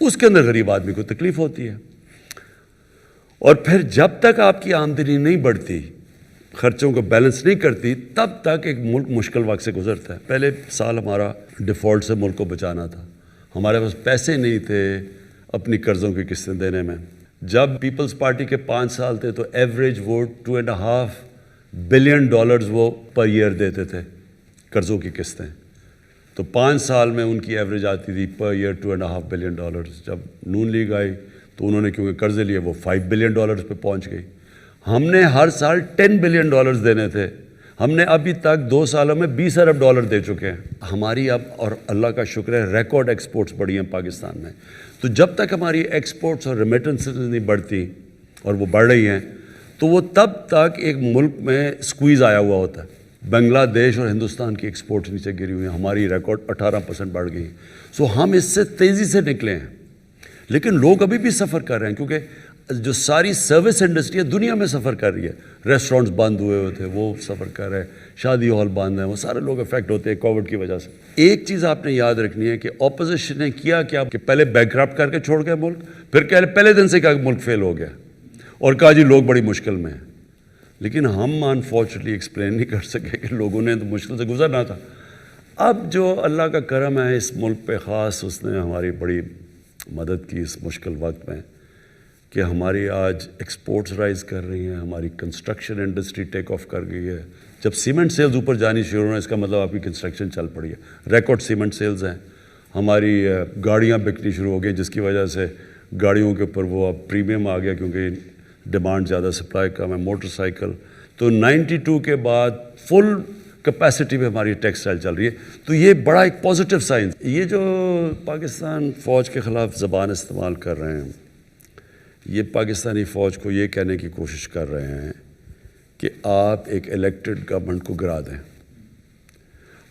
اس کے اندر غریب آدمی کو تکلیف ہوتی ہے. اور پھر جب تک آپ کی آمدنی نہیں بڑھتی، خرچوں کو بیلنس نہیں کرتی، تب تک ایک ملک مشکل وقت سے گزرتا ہے. پہلے سال ہمارا ڈیفالٹ سے ملک کو بچانا تھا، ہمارے پاس پیسے نہیں تھے اپنی قرضوں کی قسطیں دینے میں. جب پیپلز پارٹی کے 5 سال تھے تو ایوریج وہ $2.5 بلین وہ پر ایئر دیتے تھے قرضوں کی قسطیں. تو 5 سال میں ان کی ایوریج آتی تھی پر ایئر $2.5 بلین. جب نون لیگ آئی تو انہوں نے کیونکہ قرضے لیے وہ $5 بلین پہ پہنچ گئی. ہم نے ہر سال $10 بلین دینے تھے، ہم نے ابھی تک 2 سالوں میں $20 ارب دے چکے ہیں. ہماری اب، اور اللہ کا شکر ہے، ریکارڈ ایکسپورٹس بڑھی ہیں پاکستان میں. تو جب تک ہماری ایکسپورٹس اور ریمیٹنسز نہیں بڑھتی، اور وہ بڑھ رہی ہیں، تو وہ تب تک ایک ملک میں سکویز آیا ہوا ہوتا ہے. بنگلہ دیش اور ہندوستان کی ایکسپورٹس نیچے گری ہوئی ہیں، ہماری ریکارڈ 18% بڑھ گئی. سو ہم اس سے تیزی سے نکلے ہیں، لیکن لوگ ابھی بھی سفر کر رہے ہیں، کیونکہ جو ساری سروس انڈسٹری ہے دنیا میں سفر کر رہی ہے. ریسٹورنٹس بند ہوئے ہوئے تھے، وہ سفر کر رہے ہیں، شادی ہال بند ہیں، وہ سارے لوگ افیکٹ ہوتے ہیں کووڈ کی وجہ سے. ایک چیز آپ نے یاد رکھنی ہے کہ اپوزیشن نے کیا کہ پہلے بینکرپٹ کر کے چھوڑ گئے ملک، پھر پہلے دن سے کہا کہ ملک فیل ہو گیا اور کہا جی لوگ بڑی مشکل میں ہیں. لیکن ہم انفارچونیٹلی ایکسپلین نہیں کر سکے کہ لوگوں نے تو مشکل سے گزرنا تھا. اب جو اللہ کا کرم ہے اس ملک پہ خاص، اس نے ہماری بڑی مدد کی اس مشکل وقت میں کہ ہماری آج ایکسپورٹس رائز کر رہی ہیں، ہماری کنسٹرکشن انڈسٹری ٹیک آف کر گئی ہے. جب سیمنٹ سیلز اوپر جانی شروع ہونا، اس کا مطلب آپ کی کنسٹرکشن چل پڑی ہے. ریکارڈ سیمنٹ سیلز ہیں. ہماری گاڑیاں بکنی شروع ہو گئی، جس کی وجہ سے گاڑیوں کے اوپر وہ اب پریمیم آ گیا کیونکہ ڈیمانڈ زیادہ، سپلائی کم ہے. موٹر سائیکل تو 92 کے بعد فل کیپیسٹی پہ ہماری ٹیکسٹائل چل رہی ہے. تو یہ بڑا ایک پازیٹیو سائن. یہ جو پاکستان فوج کے خلاف زبان استعمال کر رہے ہیں، یہ پاکستانی فوج کو یہ کہنے کی کوشش کر رہے ہیں کہ آپ ایک الیکٹڈ گورنمنٹ کو گرا دیں،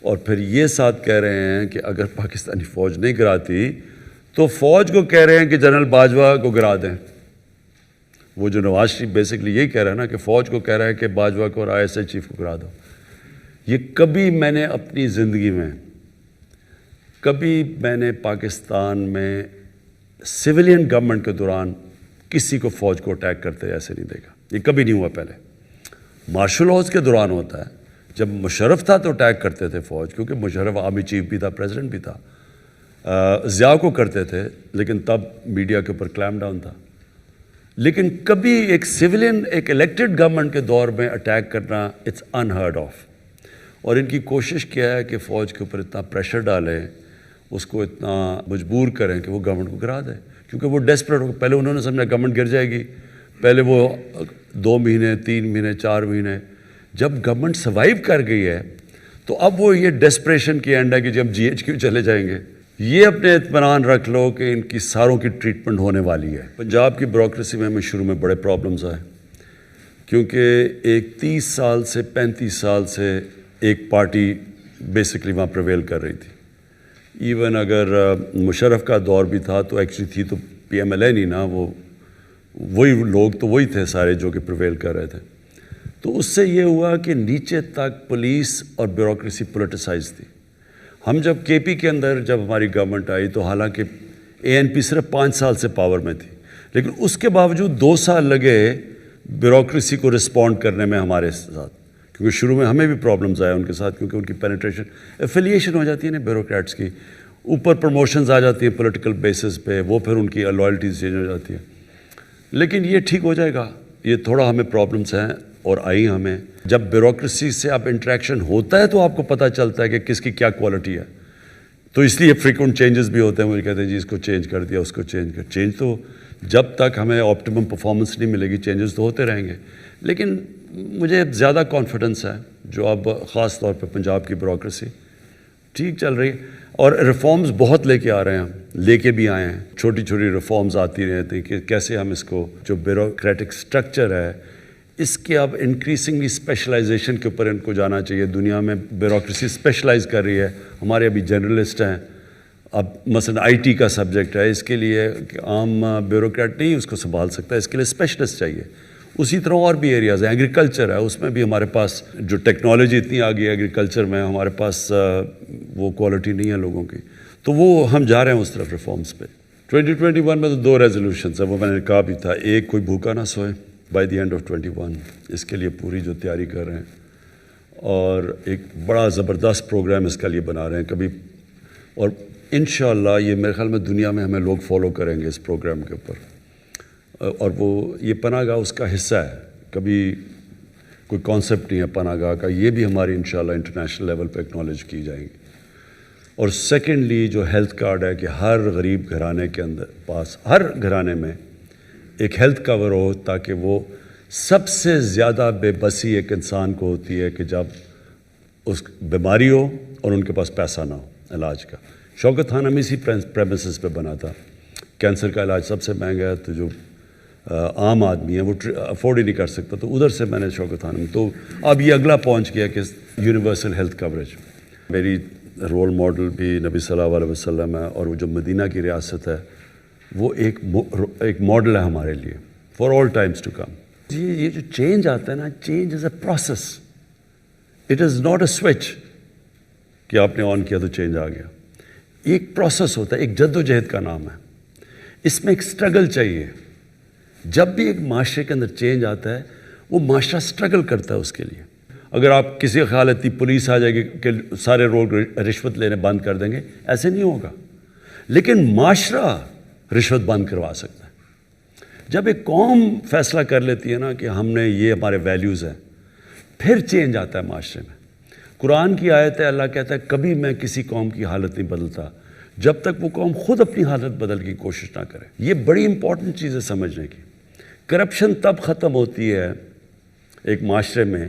اور پھر یہ ساتھ کہہ رہے ہیں کہ اگر پاکستانی فوج نہیں گراتی تو فوج کو کہہ رہے ہیں کہ جنرل باجوہ کو گرا دیں. وہ جو نواز شریف بیسکلی یہی کہہ رہا ہے نا کہ فوج کو کہہ رہا ہے کہ باجوہ کو اور ISI چیف کو گرا دو. یہ کبھی میں نے اپنی زندگی میں، کبھی میں نے پاکستان میں سویلین گورنمنٹ کے دوران کسی کو فوج کو اٹیک کرتے ایسے نہیں دیکھا. یہ کبھی نہیں ہوا. پہلے مارشل لاز کے دوران ہوتا ہے، جب مشرف تھا تو اٹیک کرتے تھے فوج، کیونکہ مشرف آرمی چیف بھی تھا، پریزیڈنٹ بھی تھا. ضیاء کو کرتے تھے، لیکن تب میڈیا کے اوپر کلیم ڈاؤن تھا. لیکن کبھی ایک سویلین، ایک الیکٹڈ گورنمنٹ کے دور میں اٹیک کرنا اٹس انہرڈ آف. اور ان کی کوشش کیا ہے کہ فوج کے اوپر اتنا پریشر ڈالیں، اس کو اتنا مجبور کریں کہ وہ گورنمنٹ کو گرا دیں، کیونکہ وہ ڈیسپریٹ ہو. پہلے انہوں نے سمجھا گورنمنٹ گر جائے گی، پہلے وہ 2 مہینے 3 مہینے 4 مہینے جب گورنمنٹ سروائیو کر گئی ہے تو اب وہ یہ ڈیسپریشن کی اینڈ ہے کہ جب GHQ چلے جائیں گے. یہ اپنے اطمینان رکھ لو کہ ان کی ساروں کی ٹریٹمنٹ ہونے والی ہے. پنجاب کی بیوروکریسی میں ہمیں شروع میں بڑے پرابلمز آئے کیونکہ ایک 30 سال سے 35 سال سے ایک پارٹی بیسکلی وہاں پریویل کر رہی تھی. ایون اگر مشرف کا دور بھی تھا تو ایکچولی تھی تو PMLA نہیں نا, وہی لوگ تو وہی تھے سارے جو کہ پریویل کر رہے تھے. تو اس سے یہ ہوا کہ نیچے تک پولیس اور بیوروکریسی پولیٹیسائز تھی. ہم جب KP کے اندر جب ہماری گورنمنٹ آئی تو حالانکہ ANP صرف 5 سال سے پاور میں تھی, لیکن اس کے باوجود 2 سال لگے بیوروکریسی کو رسپونڈ کرنے میں ہمارے ساتھ, کیونکہ شروع میں ہمیں بھی پرابلمز آئے ان کے ساتھ, کیونکہ ان کی پینیٹریشن ایفیلیشن ہو جاتی ہے نا بیوروکریٹس کی, اوپر پروموشنز آ جاتی ہیں پولیٹیکل بیسس پہ, وہ پھر ان کی لائلٹیز چینج ہو جاتی ہے. لیکن یہ ٹھیک ہو جائے گا. یہ تھوڑا ہمیں پرابلمس ہیں اور آئی ہمیں. جب بیوروکریسی سے اب انٹریکشن ہوتا ہے تو آپ کو پتہ چلتا ہے کہ کس کی کیا کوالٹی ہے. تو اس لیے فریکوینٹ چینجز بھی ہوتے ہیں. مجھے کہتے ہیں جی اس کو چینج کر دیا, اس کو چینج کر. چینج تو جب تک ہمیں آپٹیمم پرفارمنس نہیں ملے گی چینجز تو ہوتے رہیں گے. لیکن مجھے زیادہ کانفیڈنس ہے جو اب خاص طور پہ پنجاب کی بیوروکریسی ٹھیک چل رہی ہے, اور ریفارمز بہت لے کے آ رہے ہیں, ہم لے کے بھی آئے ہیں. چھوٹی چھوٹی ریفارمز آتی رہتی ہیں کہ کیسے ہم اس کو جو بیوروکریٹک سٹرکچر ہے اس کے اب انکریزنگلی اسپیشلائزیشن کے اوپر ان کو جانا چاہیے. دنیا میں بیوروکریسی اسپیشلائز کر رہی ہے, ہمارے ابھی جرنلسٹ ہیں. اب مثلا IT کا سبجیکٹ ہے, اس کے لیے عام بیوروکریٹ نہیں اس کو سنبھال سکتا, اس کے لیے اسپیشلسٹ چاہیے. اسی طرح اور بھی ایریاز ہیں. ایگریکلچر ہے, اس میں بھی ہمارے پاس جو ٹیکنالوجی اتنی آ گئی ہے ایگریکلچر میں, ہمارے پاس وہ کوالٹی نہیں ہے لوگوں کی. تو وہ ہم جا رہے ہیں اس طرف ریفارمز پہ. 2021 میں تو 2 ریزولوشنز ہیں, وہ میں نے کہا بھی تھا. ایک کوئی بھوکا نہ سوئے بائی دی اینڈ آف 21, اس کے لیے پوری جو تیاری کر رہے ہیں, اور ایک بڑا زبردست پروگرام اس کے لیے بنا رہے ہیں کبھی, اور انشاءاللہ یہ میرے خیال میں دنیا میں ہمیں لوگ فالو کریں گے اس پروگرام کے اوپر. اور وہ یہ پناہ گاہ اس کا حصہ ہے, کبھی کوئی کانسیپٹ نہیں ہے پناہ گاہ کا, یہ بھی ہماری انشاءاللہ انٹرنیشنل لیول پہ ایکنالج کی جائیں گی. اور سیکنڈلی جو ہیلتھ کارڈ ہے کہ ہر غریب گھرانے کے اندر پاس, ہر گھرانے میں ایک ہیلتھ کور ہو, تاکہ وہ سب سے زیادہ بے بسی ایک انسان کو ہوتی ہے کہ جب اس بیماری ہو اور ان کے پاس پیسہ نہ ہو علاج کا. شوکت خان ہم اسی پریمیسز پہ بنا تھا. کینسر کا علاج سب سے مہنگا ہے, تو جو عام آدمی ہے وہ افورڈ ہی نہیں کر سکتا, تو ادھر سے میں نے شوکت خان. تو اب یہ اگلا پہنچ گیا کہ یونیورسل ہیلتھ کوریج. میری رول ماڈل بھی نبی صلی اللہ علیہ وسلم ہے, اور وہ جو مدینہ کی ریاست ہے وہ ایک ماڈل ہے ہمارے لیے for all times to come. یہ جو چینج آتا ہے نا, change is a process, it is not a switch کہ آپ نے آن کیا تو چینج آ گیا. ایک پروسیس ہوتا ہے, ایک جد و جہد کا نام ہے. اس میں ایک سٹرگل چاہیے. جب بھی ایک معاشرے کے اندر چینج آتا ہے وہ معاشرہ سٹرگل کرتا ہے اس کے لیے. اگر آپ کسی خیال اتنی پولیس آ جائے گی کہ سارے لوگ رشوت لینے بند کر دیں گے, ایسے نہیں ہوگا. لیکن معاشرہ رشوت بند کروا سکتا ہے. جب ایک قوم فیصلہ کر لیتی ہے نا کہ ہم نے یہ ہمارے ویلیوز ہیں, پھر چینج آتا ہے معاشرے میں. قرآن کی آیت ہے, اللہ کہتا ہے کبھی میں کسی قوم کی حالت نہیں بدلتا جب تک وہ قوم خود اپنی حالت بدل کی کوشش نہ کرے. یہ بڑی امپورٹنٹ چیز ہے سمجھنے کی. کرپشن تب ختم ہوتی ہے ایک معاشرے میں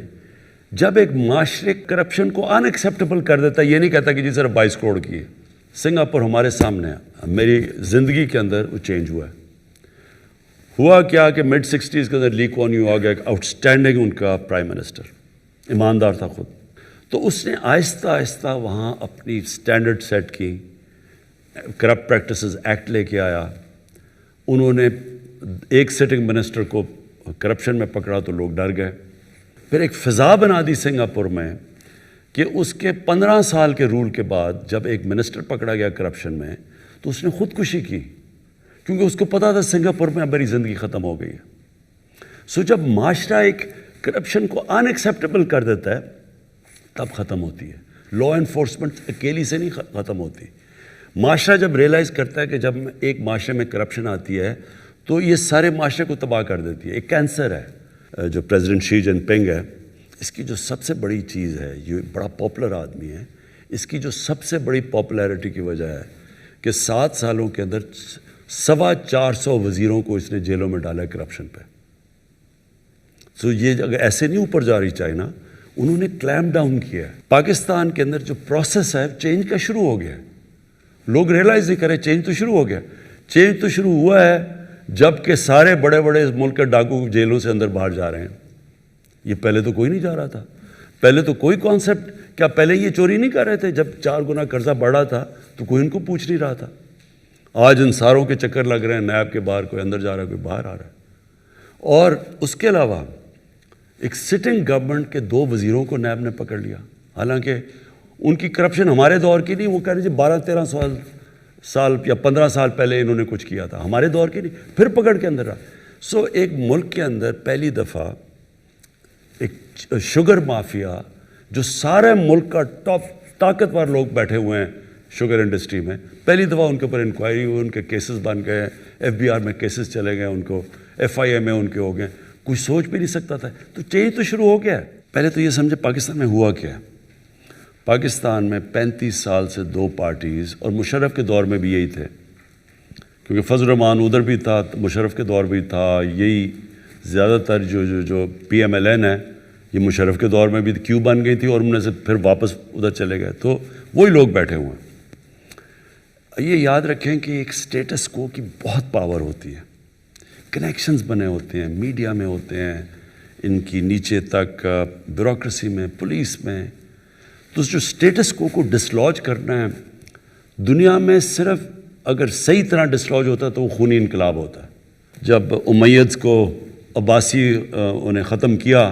جب ایک معاشرے کرپشن کو ان ایکسیپٹیبل کر دیتا ہے. یہ نہیں کہتا کہ جی صرف 22 کروڑ کی ہے. سنگاپور ہمارے سامنے ہے, میری زندگی کے اندر وہ چینج ہوا ہے. ہوا کیا کہ mid 60s کے اندر لی کوان یو آ گیا, آؤٹ اسٹینڈنگ ان کا پرائم منسٹر, ایماندار تھا خود. تو اس نے آہستہ آہستہ وہاں اپنی اسٹینڈرڈ سیٹ کی, کرپٹ پریکٹسز ایکٹ لے کے آیا. انہوں نے ایک سٹنگ منسٹر کو کرپشن میں پکڑا تو لوگ ڈر گئے. پھر ایک فضا بنا دی سنگاپور میں کہ اس کے 15 سال کے رول کے بعد جب ایک منسٹر پکڑا گیا کرپشن میں تو اس نے خودکشی کی, کیونکہ اس کو پتا تھا سنگاپور میں اب میری زندگی ختم ہو گئی ہے. سو جب معاشرہ ایک کرپشن کو ان ایکسیپٹیبل کر دیتا ہے تب ختم ہوتی ہے. لا انفورسمنٹ اکیلی سے نہیں ختم ہوتی. معاشرہ جب ریئلائز کرتا ہے کہ جب ایک معاشرے میں کرپشن آتی ہے تو یہ سارے معاشرے کو تباہ کر دیتی ہے. ایک کینسر ہے جو پریزیڈنٹ شی جن پنگ ہے, اس کی جو سب سے بڑی چیز ہے, یہ بڑا پاپولر آدمی ہے, اس کی جو سب سے بڑی پاپولیرٹی کی وجہ ہے کہ 7 سالوں کے اندر 450 وزیروں کو اس نے جیلوں میں ڈالا ہے کرپشن پہ. سو یہ اگر ایسے نہیں اوپر جا رہی چائنا, انہوں نے کلیم ڈاؤن کیا ہے. پاکستان کے اندر جو پروسیس ہے چینج کا شروع ہو گیا ہے. لوگ ریئلائز نہیں کرے چینج تو شروع ہو گیا. چینج تو شروع ہوا ہے جب کہ سارے بڑے بڑے ملک کے ڈاکو جیلوں سے اندر باہر جا رہے ہیں. یہ پہلے تو کوئی نہیں جا رہا تھا. پہلے تو کوئی کانسیپٹ, کیا پہلے یہ چوری نہیں کر رہے تھے؟ جب 4 گنا قرضہ بڑھا تھا تو کوئی ان کو پوچھ نہیں رہا تھا. آج ان ساروں کے چکر لگ رہے ہیں, نیب کے باہر کوئی اندر جا رہا ہے, کوئی باہر آ رہا ہے. اور اس کے علاوہ ایک سٹنگ گورنمنٹ کے 2 وزیروں کو نیب نے پکڑ لیا, حالانکہ ان کی کرپشن ہمارے دور کی نہیں. وہ کہہ رہے جی 12-13 سال یا 15 سال پہلے انہوں نے کچھ کیا تھا, ہمارے دور کی نہیں. پھر پکڑ کے اندر رہا. ایک ملک کے اندر پہلی دفعہ ایک شوگر مافیا, جو سارے ملک کا ٹاپ طاقتور لوگ بیٹھے ہوئے ہیں شوگر انڈسٹری میں, پہلی دفعہ ان کے اوپر انکوائری ہوئی, ان کے کیسز بن گئے, FBI میں کیسز چلے گئے, ان کو FIA میں ان کے ہو گئے. کوئی سوچ بھی نہیں سکتا تھا. تو چینج تو شروع ہو گیا ہے. پہلے تو یہ سمجھے پاکستان میں ہوا کیا ہے. پاکستان میں 35 سال سے 2 پارٹیز, اور مشرف کے دور میں بھی یہی تھے, کیونکہ فضل الرحمان ادھر بھی تھا, مشرف کے دور بھی تھا. یہی زیادہ تر جو PMLN ہے, یہ مشرف کے دور میں بھی کیوں بن گئی تھی, اور ان میں سے پھر واپس ادھر چلے گئے. تو وہی لوگ بیٹھے ہوئے ہیں. یہ یاد رکھیں کہ ایک سٹیٹس کو کی بہت پاور ہوتی ہے. کنیکشنز بنے ہوتے ہیں, میڈیا میں ہوتے ہیں, ان کی نیچے تک بیوروکریسی میں, پولیس میں. تو جو سٹیٹس کو ڈسلوج کرنا ہے دنیا میں, صرف اگر صحیح طرح ڈسلوج ہوتا ہے تو وہ خونی انقلاب ہوتا ہے. جب امیدز کو عباسی انہیں ختم کیا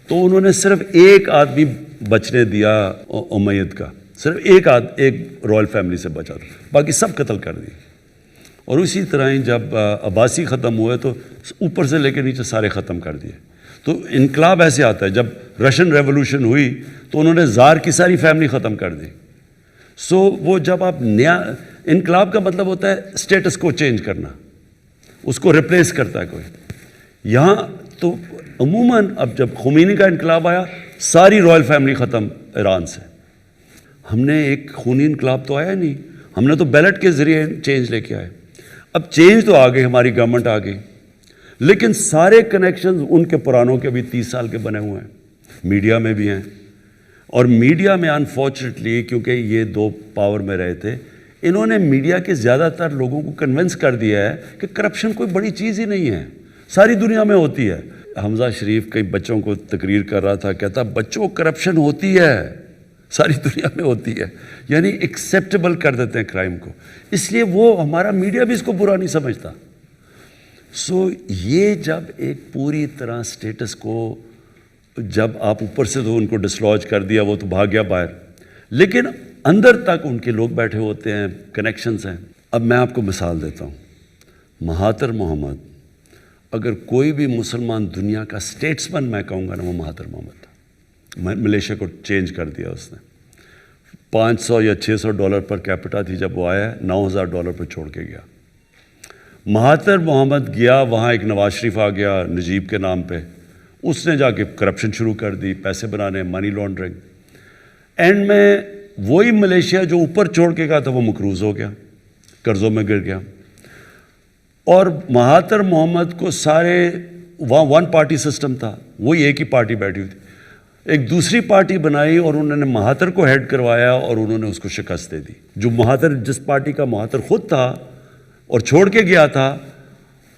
تو انہوں نے صرف ایک آدمی بچنے دیا امید کا, صرف ایک رائل فیملی سے بچا تھا, باقی سب قتل کر دیے. اور اسی طرح ہی جب عباسی ختم ہوئے تو اوپر سے لے کے نیچے سارے ختم کر دیے. تو انقلاب ایسے آتا ہے. جب رشین ریولوشن ہوئی تو انہوں نے زار کی ساری فیملی ختم کر دی. وہ جب آپ نیا, انقلاب کا مطلب ہوتا ہے سٹیٹس کو چینج کرنا, اس کو ریپلیس کرتا ہے کوئی. یہاں تو عموماً اب جب خمینی کا انقلاب آیا, ساری رائل فیملی ختم ایران سے. ہم نے ایک خونی انقلاب تو آیا نہیں, ہم نے تو بیلٹ کے ذریعے چینج لے کے آئے. اب چینج تو آ گئی, ہماری گورنمنٹ آ گئی, لیکن سارے کنیکشنز ان کے پرانوں کے بھی 30 سال کے بنے ہوئے ہیں. میڈیا میں بھی ہیں, اور میڈیا میں انفارچونیٹلی کیونکہ یہ 2 پاور میں رہے تھے, انہوں نے میڈیا کے زیادہ تر لوگوں کو کنونس کر دیا ہے کہ کرپشن کوئی بڑی چیز ہی نہیں ہے, ساری دنیا میں ہوتی ہے. حمزہ شریف کئی بچوں کو تقریر کر رہا تھا, کہتا بچوں کرپشن ہوتی ہے, ساری دنیا میں ہوتی ہے. یعنی ایکسیپٹیبل کر دیتے ہیں کرائم کو, اس لیے وہ ہمارا میڈیا بھی اس کو برا نہیں سمجھتا. یہ جب ایک پوری طرح سٹیٹس کو, جب آپ اوپر سے تو ان کو ڈسلوج کر دیا, وہ تو بھاگ گیا باہر, لیکن اندر تک ان کے لوگ بیٹھے ہوتے ہیں, کنیکشنز ہیں. اب میں آپ کو مثال دیتا ہوں. مہاتر محمد, اگر کوئی بھی مسلمان دنیا کا سٹیٹسمن میں کہوں گا نا, وہ مہاتر محمد تھا. ملیشیا کو چینج کر دیا اس نے. $500 یا $600 پر کیپٹا تھی جب وہ آیا, $9,000 پہ چھوڑ کے گیا. مہاتر محمد گیا, وہاں ایک نواز شریف آ گیا نجیب کے نام پہ, اس نے جا کے کرپشن شروع کر دی, پیسے بنانے, منی لانڈرنگ. اینڈ میں وہی ملیشیا جو اوپر چھوڑ کے گیا تھا وہ مقروض ہو گیا, قرضوں میں گر گیا. اور مہاتر محمد کو سارے, وہاں 1 پارٹی سسٹم تھا, وہی ایک ہی پارٹی بیٹھی ہوئی تھی. ایک دوسری پارٹی بنائی اور انہوں نے مہاتر کو ہیڈ کروایا, اور انہوں نے اس کو شکست دے دی. جو مہاتر, جس پارٹی کا مہاتر خود تھا اور چھوڑ کے گیا تھا,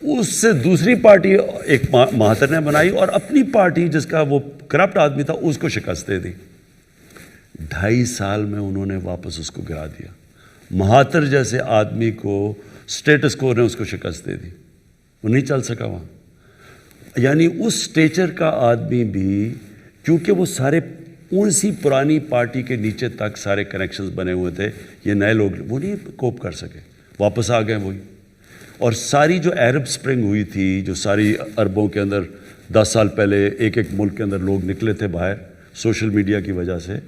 اس سے دوسری پارٹی ایک مہاتر نے بنائی, اور اپنی پارٹی جس کا وہ کرپٹ آدمی تھا اس کو شکست دے دی. 2.5 سال میں انہوں نے واپس اس کو گرا دیا. مہاتر جیسے آدمی کو سٹیٹس کو نے اس کو شکست دے دی, وہ نہیں چل سکا وہاں. یعنی اس سٹیچر کا آدمی بھی, کیونکہ وہ سارے اسی پرانی پارٹی کے نیچے تک سارے کنیکشنز بنے ہوئے تھے, یہ نئے لوگ وہ نہیں کوپ کر سکے, واپس آ گئے وہی. اور ساری جو عرب سپرنگ ہوئی تھی, جو ساری عربوں کے اندر 10 سال پہلے ایک ملک کے اندر لوگ نکلے تھے باہر سوشل میڈیا کی وجہ سے,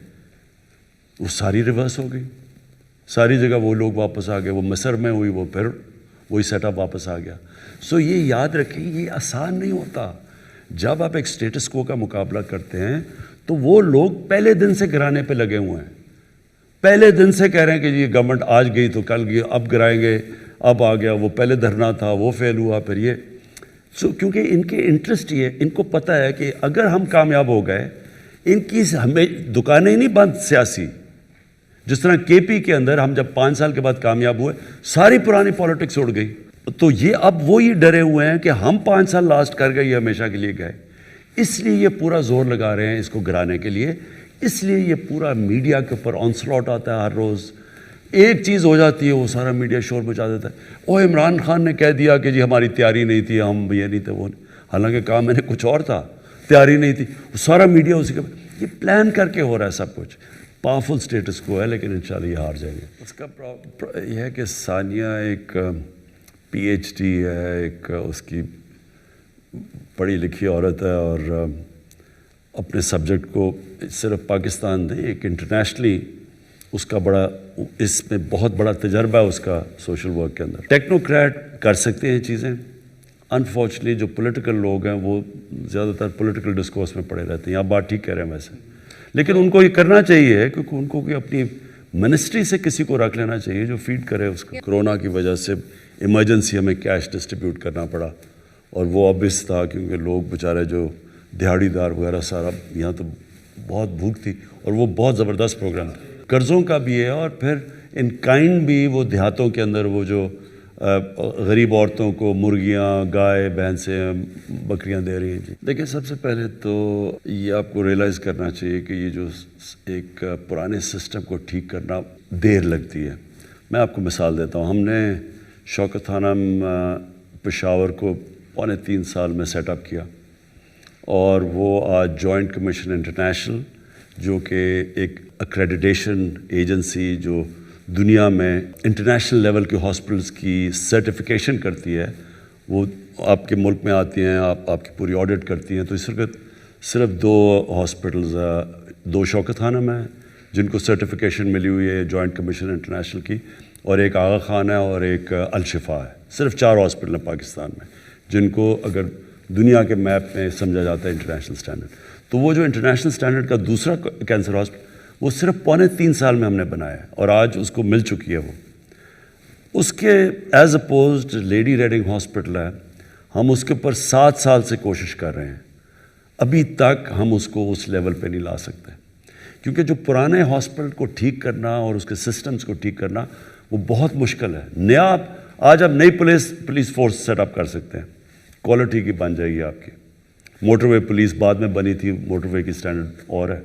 وہ ساری ریورس ہو گئی. ساری جگہ وہ لوگ واپس آ گئے. وہ مصر میں ہوئی, وہ پھر وہی سیٹ اپ واپس آ گیا. یہ یاد رکھیں, یہ آسان نہیں ہوتا. جب آپ ایک سٹیٹس کو کا مقابلہ کرتے ہیں تو وہ لوگ پہلے دن سے گرانے پہ لگے ہوئے ہیں, پہلے دن سے کہہ رہے ہیں کہ یہ گورنمنٹ آج گئی تو کل گئی, اب گرائیں گے, اب آ گیا, وہ پہلے دھرنا تھا وہ فیل ہوا, پھر یہ. کیونکہ ان کے انٹرسٹ یہ, ان کو پتہ ہے کہ اگر ہم کامیاب ہو گئے, ان کی ہمیں دکانیں نہیں بند سیاسی. جس طرح کے پی کے اندر ہم جب 5 سال کے بعد کامیاب ہوئے ساری پرانی پالیٹکس اڑ گئی. تو یہ اب وہی ڈرے ہوئے ہیں کہ ہم 5 سال لاسٹ کر گئے، یہ ہمیشہ کے لیے گئے. اس لیے یہ پورا زور لگا رہے ہیں اس کو گرانے کے لیے. اس لیے یہ پورا میڈیا کے اوپر آنسلاٹ آتا ہے ہر روز. ایک چیز ہو جاتی ہے وہ سارا میڈیا شور مچا دیتا ہے. او عمران خان نے کہہ دیا کہ جی ہماری تیاری نہیں تھی، ہم یہ نہیں تھے وہ نہیں. حالانکہ کام میں نے کچھ اور تھا، تیاری نہیں تھی. سارا میڈیا اسی کا یہ پلان کر کے ہو رہا ہے سب کچھ. پاورفل سٹیٹس کو ہے لیکن انشاءاللہ یہ ہار جائیں گے. اس کا یہ ہے کہ ثانیہ ایک پی ایچ ڈی ہے، ایک اس کی پڑھی لکھی عورت ہے اور اپنے سبجیکٹ کو صرف پاکستان نہیں ایک انٹرنیشنلی اس کا بڑا اس میں بہت بڑا تجربہ ہے اس کا سوشل ورک کے اندر. ٹیکنوکریٹ کر سکتے ہیں چیزیں. انفارچونیٹلی جو پولیٹیکل لوگ ہیں وہ زیادہ تر پولیٹیکل ڈسکورس میں پڑے رہتے ہیں. آپ بات ٹھیک کہہ رہے ہیں ویسے، لیکن ان کو یہ کرنا چاہیے کیونکہ ان کو اپنی منسٹری سے کسی کو رکھ لینا چاہیے جو فیڈ کرے اس کو. کرونا کی وجہ سے ایمرجنسی ہمیں کیش ڈسٹریبیوٹ کرنا پڑا اور وہ آبویس تھا کیونکہ لوگ بیچارے جو دیہڑی دار وغیرہ سارا یہاں تو بہت بھوک تھی اور وہ بہت زبردست پروگرام تھا. قرضوں کا بھی ہے اور پھر ان کائنڈ بھی وہ دیہاتوں کے اندر وہ جو غریب عورتوں کو مرغیاں، گائے، بھینسیں، بکریاں دے رہی ہیں. جی دیکھیں، سب سے پہلے تو یہ آپ کو ریئلائز کرنا چاہیے کہ یہ جو ایک پرانے سسٹم کو ٹھیک کرنا دیر لگتی ہے. میں آپ کو مثال دیتا ہوں. ہم نے شوکت خانم پشاور کو 3.25 سال میں سیٹ اپ کیا اور وہ آج جوائنٹ کمیشن انٹرنیشنل جو کہ ایک ایکریڈیٹیشن ایجنسی جو دنیا میں انٹرنیشنل لیول کے ہاسپٹلس کی سرٹیفیکیشن کرتی ہے، وہ آپ کے ملک میں آتی ہیں، آپ کی پوری آڈٹ کرتی ہیں. تو اس وقت صرف 2 ہاسپٹلز 2 شوکت خانم ہیں جن کو سرٹیفیکیشن ملی ہوئی ہے جوائنٹ کمیشن انٹرنیشنل کی، اور ایک آغا خان ہے اور ایک الشفا ہے. صرف 4 ہاسپٹل ہیں پاکستان میں جن کو اگر دنیا کے میپ میں سمجھا جاتا ہے انٹرنیشنل سٹینڈرڈ. تو وہ جو انٹرنیشنل سٹینڈرڈ کا دوسرا کینسر ہاسپٹل وہ صرف 3.25 سال میں ہم نے بنایا ہے اور آج اس کو مل چکی ہے. وہ اس کے as opposed lady reading hospital ہے، ہم اس کے اوپر 7 سال سے کوشش کر رہے ہیں. ابھی تک ہم اس کو اس لیول پہ نہیں لا سکتے کیونکہ جو پرانے ہاسپٹل کو ٹھیک کرنا اور اس کے سسٹمز کو ٹھیک کرنا وہ بہت مشکل ہے. نیا آج آپ نئی پولیس فورس سیٹ اپ کر سکتے ہیں، کوالٹی کی بن جائے گی آپ کی. موٹر وے پولیس بعد میں بنی تھی، موٹر وے کی سٹینڈرڈ اور ہے.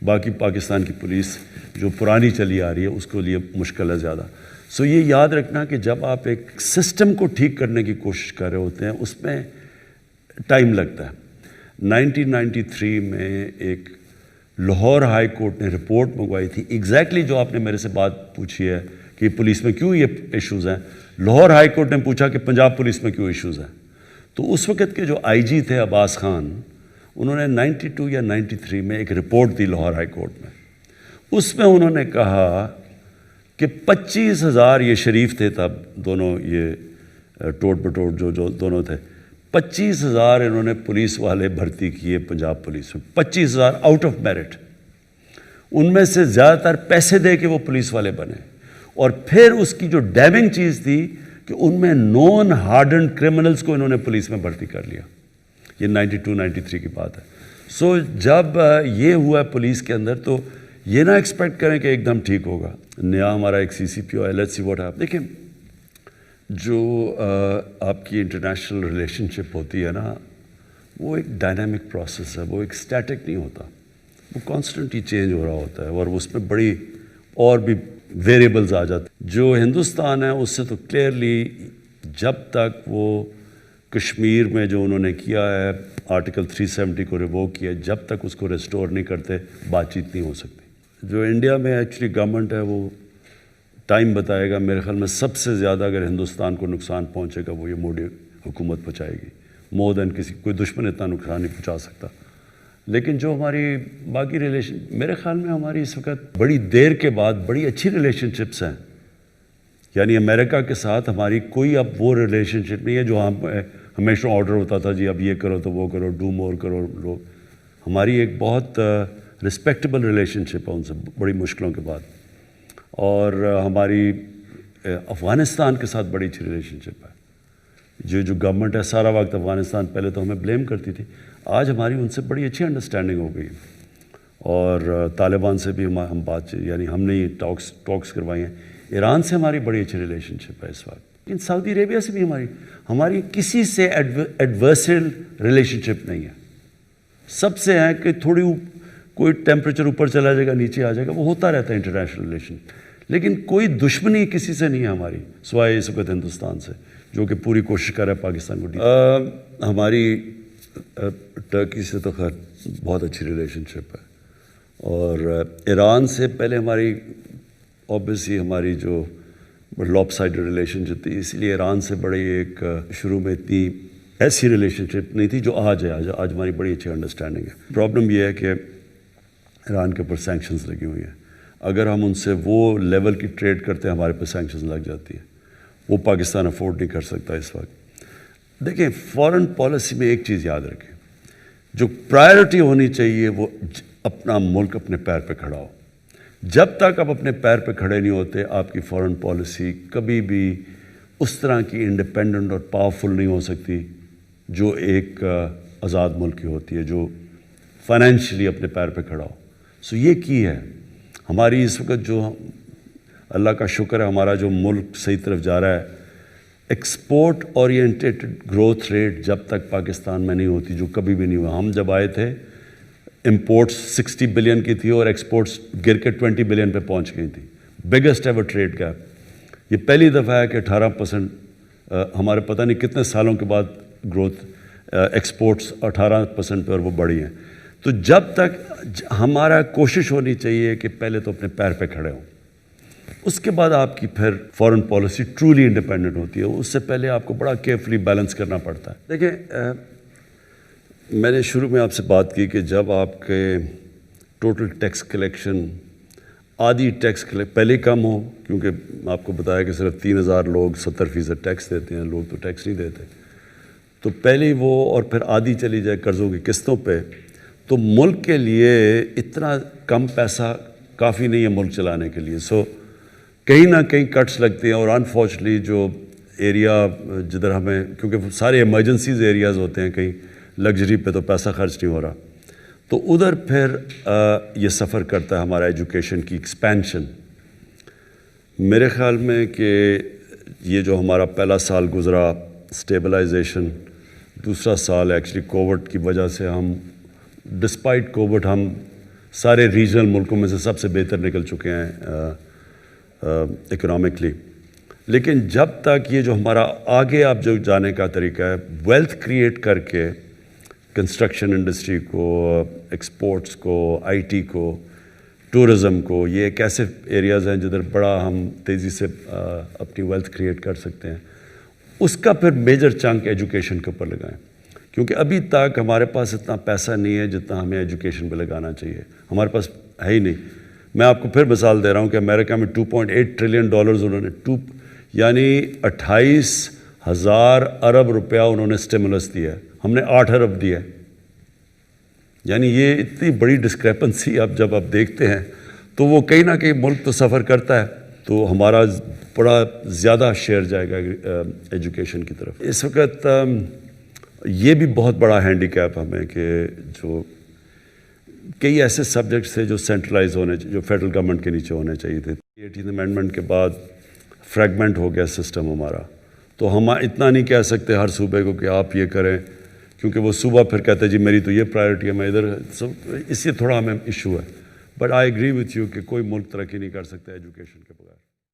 باقی پاکستان کی پولیس جو پرانی چلی آ رہی ہے اس کو لیے مشکل ہے زیادہ. سو یہ یاد رکھنا کہ جب آپ ایک سسٹم کو ٹھیک کرنے کی کوشش کر رہے ہوتے ہیں اس میں ٹائم لگتا ہے. 1993 میں ایک لاہور ہائی کورٹ نے رپورٹ منگوائی تھی ایگزیکٹلی جو آپ نے میرے سے بات پوچھی ہے کہ پولیس میں کیوں یہ ایشوز ہیں. لاہور ہائی کورٹ نے پوچھا کہ پنجاب پولیس میں کیوں ایشوز ہیں. تو اس وقت کے جو آئی جی تھے عباس خان، انہوں نے 92 یا 93 میں ایک رپورٹ دی لاہور ہائی کورٹ میں. اس میں انہوں نے کہا کہ 25,000 یہ شریف تھے تب دونوں، یہ ٹوٹ بٹوٹ جو دونوں تھے، 25,000 انہوں نے پولیس والے بھرتی کیے پنجاب پولیس میں. 25,000 آؤٹ آف میرٹ. ان میں سے زیادہ تر پیسے دے کے وہ پولیس والے بنے. اور پھر اس کی جو ڈیمنگ چیز تھی کہ ان میں نون ہارڈنڈ کرمنلز کو انہوں نے پولیس میں بھرتی کر لیا. یہ 92-93 کی بات ہے. سو جب یہ ہوا پولیس کے اندر تو یہ نہ ایکسپیکٹ کریں کہ ایک دم ٹھیک ہوگا. نیا ہمارا ایک سی سی پی او ہے، لیٹس سی واٹ ہیپن. دیکھیں، جو آپ کی انٹرنیشنل ریلیشن شپ ہوتی ہے نا، وہ ایک ڈائنامک پروسیس ہے، وہ ایک اسٹیٹک نہیں ہوتا، وہ کانسٹنٹلی چینج ہو رہا ہوتا ہے اور اس میں بڑی اور بھی ویریبلز آ جاتے. جو ہندوستان ہے اس سے تو کلیئرلی جب تک وہ کشمیر میں جو انہوں نے کیا ہے آرٹیکل 370 کو ریووک کیا، جب تک اس کو ریسٹور نہیں کرتے بات چیت نہیں ہو سکتی. جو انڈیا میں ایکچولی گورنمنٹ ہے وہ ٹائم بتائے گا. میرے خیال میں سب سے زیادہ اگر ہندوستان کو نقصان پہنچے گا وہ یہ مودی حکومت پہنچائے گی. مور دین کوئی دشمن اتنا نقصان نہیں پہنچا سکتا. لیکن جو ہماری باقی ریلیشن، میرے خیال میں ہماری اس وقت بڑی دیر کے بعد بڑی اچھی ریلیشن شپس ہیں. یعنی امریکہ کے ساتھ ہماری کوئی اب وہ ریلیشن شپ نہیں ہے جو ہمیشہ آرڈر ہوتا تھا جی اب یہ کرو تو وہ کرو، ڈو مور کرو. لوگ ہماری ایک بہت رسپیکٹیبل ریلیشن شپ ہے ان سے بڑی مشکلوں کے بعد. اور ہماری افغانستان کے ساتھ بڑی اچھی ریلیشن شپ ہے. جو گورنمنٹ ہے سارا وقت افغانستان پہلے تو ہمیں بلیم کرتی تھی، آج ہماری ان سے بڑی اچھی انڈرسٹینڈنگ ہو گئی. اور طالبان سے بھی ہم بات یعنی ہم نے یہ ٹاکس کروائی ہیں. ایران سے ہماری بڑی اچھی ریلیشن شپ ہے اس وقت. لیکن سعودی عربیہ سے بھی ہماری کسی سے ایڈورسل ریلیشن شپ نہیں ہے. سب سے ہے کہ تھوڑی کوئی ٹیمپریچر اوپر چلا جائے گا نیچے آ جائے گا, وہ ہوتا رہتا ہے انٹرنیشنل ریلیشن. لیکن کوئی دشمنی کسی سے نہیں ہے ہماری سوائے اس وقت ہندوستان سے, جو کہ پوری کوشش کر رہا ہے پاکستان کو. ہماری ٹرکی سے تو خیر بہت اچھی ریلیشن شپ ہے, اور ایران سے پہلے ہماری اوبیسلی ہماری جو لاپ سائڈ ریلیشن شپ تھی, اس لیے ایران سے بڑی ایک شروع میں اتنی ایسی ریلیشن شپ نہیں تھی جو آج ہے. آج ہماری بڑی اچھی انڈرسٹینڈنگ ہے. پرابلم یہ ہے کہ ایران کے اوپر سینکشنز لگی ہوئی ہیں. اگر ہم ان سے وہ لیول کی ٹریڈ کرتے ہیں ہمارے پہ سینکشنز لگ جاتی ہیں. وہ پاکستان افورڈ نہیں کر سکتا اس وقت. دیکھیں فارن پالیسی میں ایک چیز یاد رکھیں, جو پرائیورٹی ہونی چاہیے وہ اپنا ملک اپنے پیر پہ کھڑا ہو. جب تک آپ اپنے پیر پہ کھڑے نہیں ہوتے آپ کی فارن پالیسی کبھی بھی اس طرح کی انڈیپینڈنٹ اور پاورفل نہیں ہو سکتی جو ایک آزاد ملک کی ہوتی ہے, جو فائنینشلی اپنے پیر پہ کھڑا ہو. سو یہ کی ہے ہماری اس وقت, جو اللہ کا شکر ہے ہمارا جو ملک صحیح طرف جا رہا ہے. ایکسپورٹ اورینٹیڈ گروتھ ریٹ جب تک پاکستان میں نہیں ہوتی, جو کبھی بھی نہیں ہوا. ہم جب آئے تھے امپورٹس 60 بلین کی تھی اور ایکسپورٹس گر کے 20 بلین پہ پہنچ گئی تھی. Biggest ever trade gap. یہ پہلی دفعہ ہے کہ 18% ہمارے پتہ نہیں کتنے سالوں کے بعد گروتھ ایکسپورٹس 18% پہ, اور وہ بڑھی ہیں. تو جب تک ہمارا کوشش ہونی چاہیے کہ پہلے تو اپنے پیر پہ کھڑے ہوں, اس کے بعد آپ کی پھر فارن پالیسی ٹرولی انڈیپینڈنٹ ہوتی ہے. اس سے پہلے آپ کو بڑا کیئرفلی بیلنس کرنا پڑتا ہے. دیکھیں میں نے شروع میں آپ سے بات کی کہ جب آپ کے ٹوٹل ٹیکس کلیکشن آدھی ٹیکس پہلے کم ہو, کیونکہ آپ کو بتایا کہ صرف 3,000 لوگ 70% ٹیکس دیتے ہیں, لوگ تو ٹیکس نہیں دیتے, تو پہلے وہ اور پھر آدھی چلی جائے قرضوں کی قسطوں پہ, تو ملک کے لیے اتنا کم پیسہ کافی نہیں ہے ملک چلانے کے لیے. سو کہیں نہ کہیں کٹس لگتے ہیں, اور انفارچونیٹلی جو ایریا جدھر ہمیں, کیونکہ سارے ایمرجنسیز ایریاز ہوتے ہیں, کہیں لگژری پہ تو پیسہ خرچ نہیں ہو رہا, تو ادھر پھر یہ سفر کرتا ہے ہمارا ایجوکیشن کی ایکسپینشن. میرے خیال میں کہ یہ جو ہمارا پہلا سال گزرا اسٹیبلائزیشن, دوسرا سال ایکچولی کووڈ کی وجہ سے ہم ڈسپائٹ کووڈ ہم سارے ریجنل ملکوں میں سے سب سے بہتر نکل چکے ہیں اکنامکلی. لیکن جب تک یہ جو ہمارا آگے آپ جو جانے کا طریقہ ہے, ویلتھ کریٹ کر کے کنسٹرکشن انڈسٹری کو, ایکسپورٹس کو, آئی ٹی کو, ٹورزم کو, یہ ایک ایسے ایریاز ہیں جدھر بڑا ہم تیزی سے اپنی ویلتھ کریٹ کر سکتے ہیں. اس کا پھر میجر چنک ایجوکیشن کے اوپر لگائیں, کیونکہ ابھی تک ہمارے پاس اتنا پیسہ نہیں ہے جتنا ہمیں ایجوکیشن پہ لگانا چاہیے. ہمارے پاس ہے ہی نہیں. میں آپ کو پھر مثال دے رہا ہوں کہ امریکہ میں $2.8 ٹریلین انہوں نے یعنی 28,000 ارب روپیہ انہوں نے اسٹیمولس دیا ہے, ہم نے 8 ارب دیا ہے. یعنی یہ اتنی بڑی ڈسکریپنسی آپ جب آپ دیکھتے ہیں تو وہ کہیں نہ کہیں ملک تو سفر کرتا ہے, تو ہمارا بڑا زیادہ شیئر جائے گا ایجوکیشن کی طرف. اس وقت یہ بھی بہت بڑا ہینڈی کیپ ہمیں کہ جو کئی ایسے سبجیکٹس تھے جو سینٹرلائز ہونے, جو فیڈرل گورنمنٹ کے نیچے ہونے چاہیے تھے. 18 امینڈمنٹ کے بعد فریگمنٹ ہو گیا سسٹم ہمارا, تو ہم اتنا نہیں کہہ سکتے ہر صوبے کو کہ آپ یہ کریں, کیونکہ وہ صوبہ پھر کہتے ہیں جی میری تو یہ پرائیورٹی ہے, میں ادھر. اس سے تھوڑا ہمیں ایشو ہے. But I agree with you کہ کوئی ملک ترقی نہیں کر سکتا ایجوکیشن کے بغیر.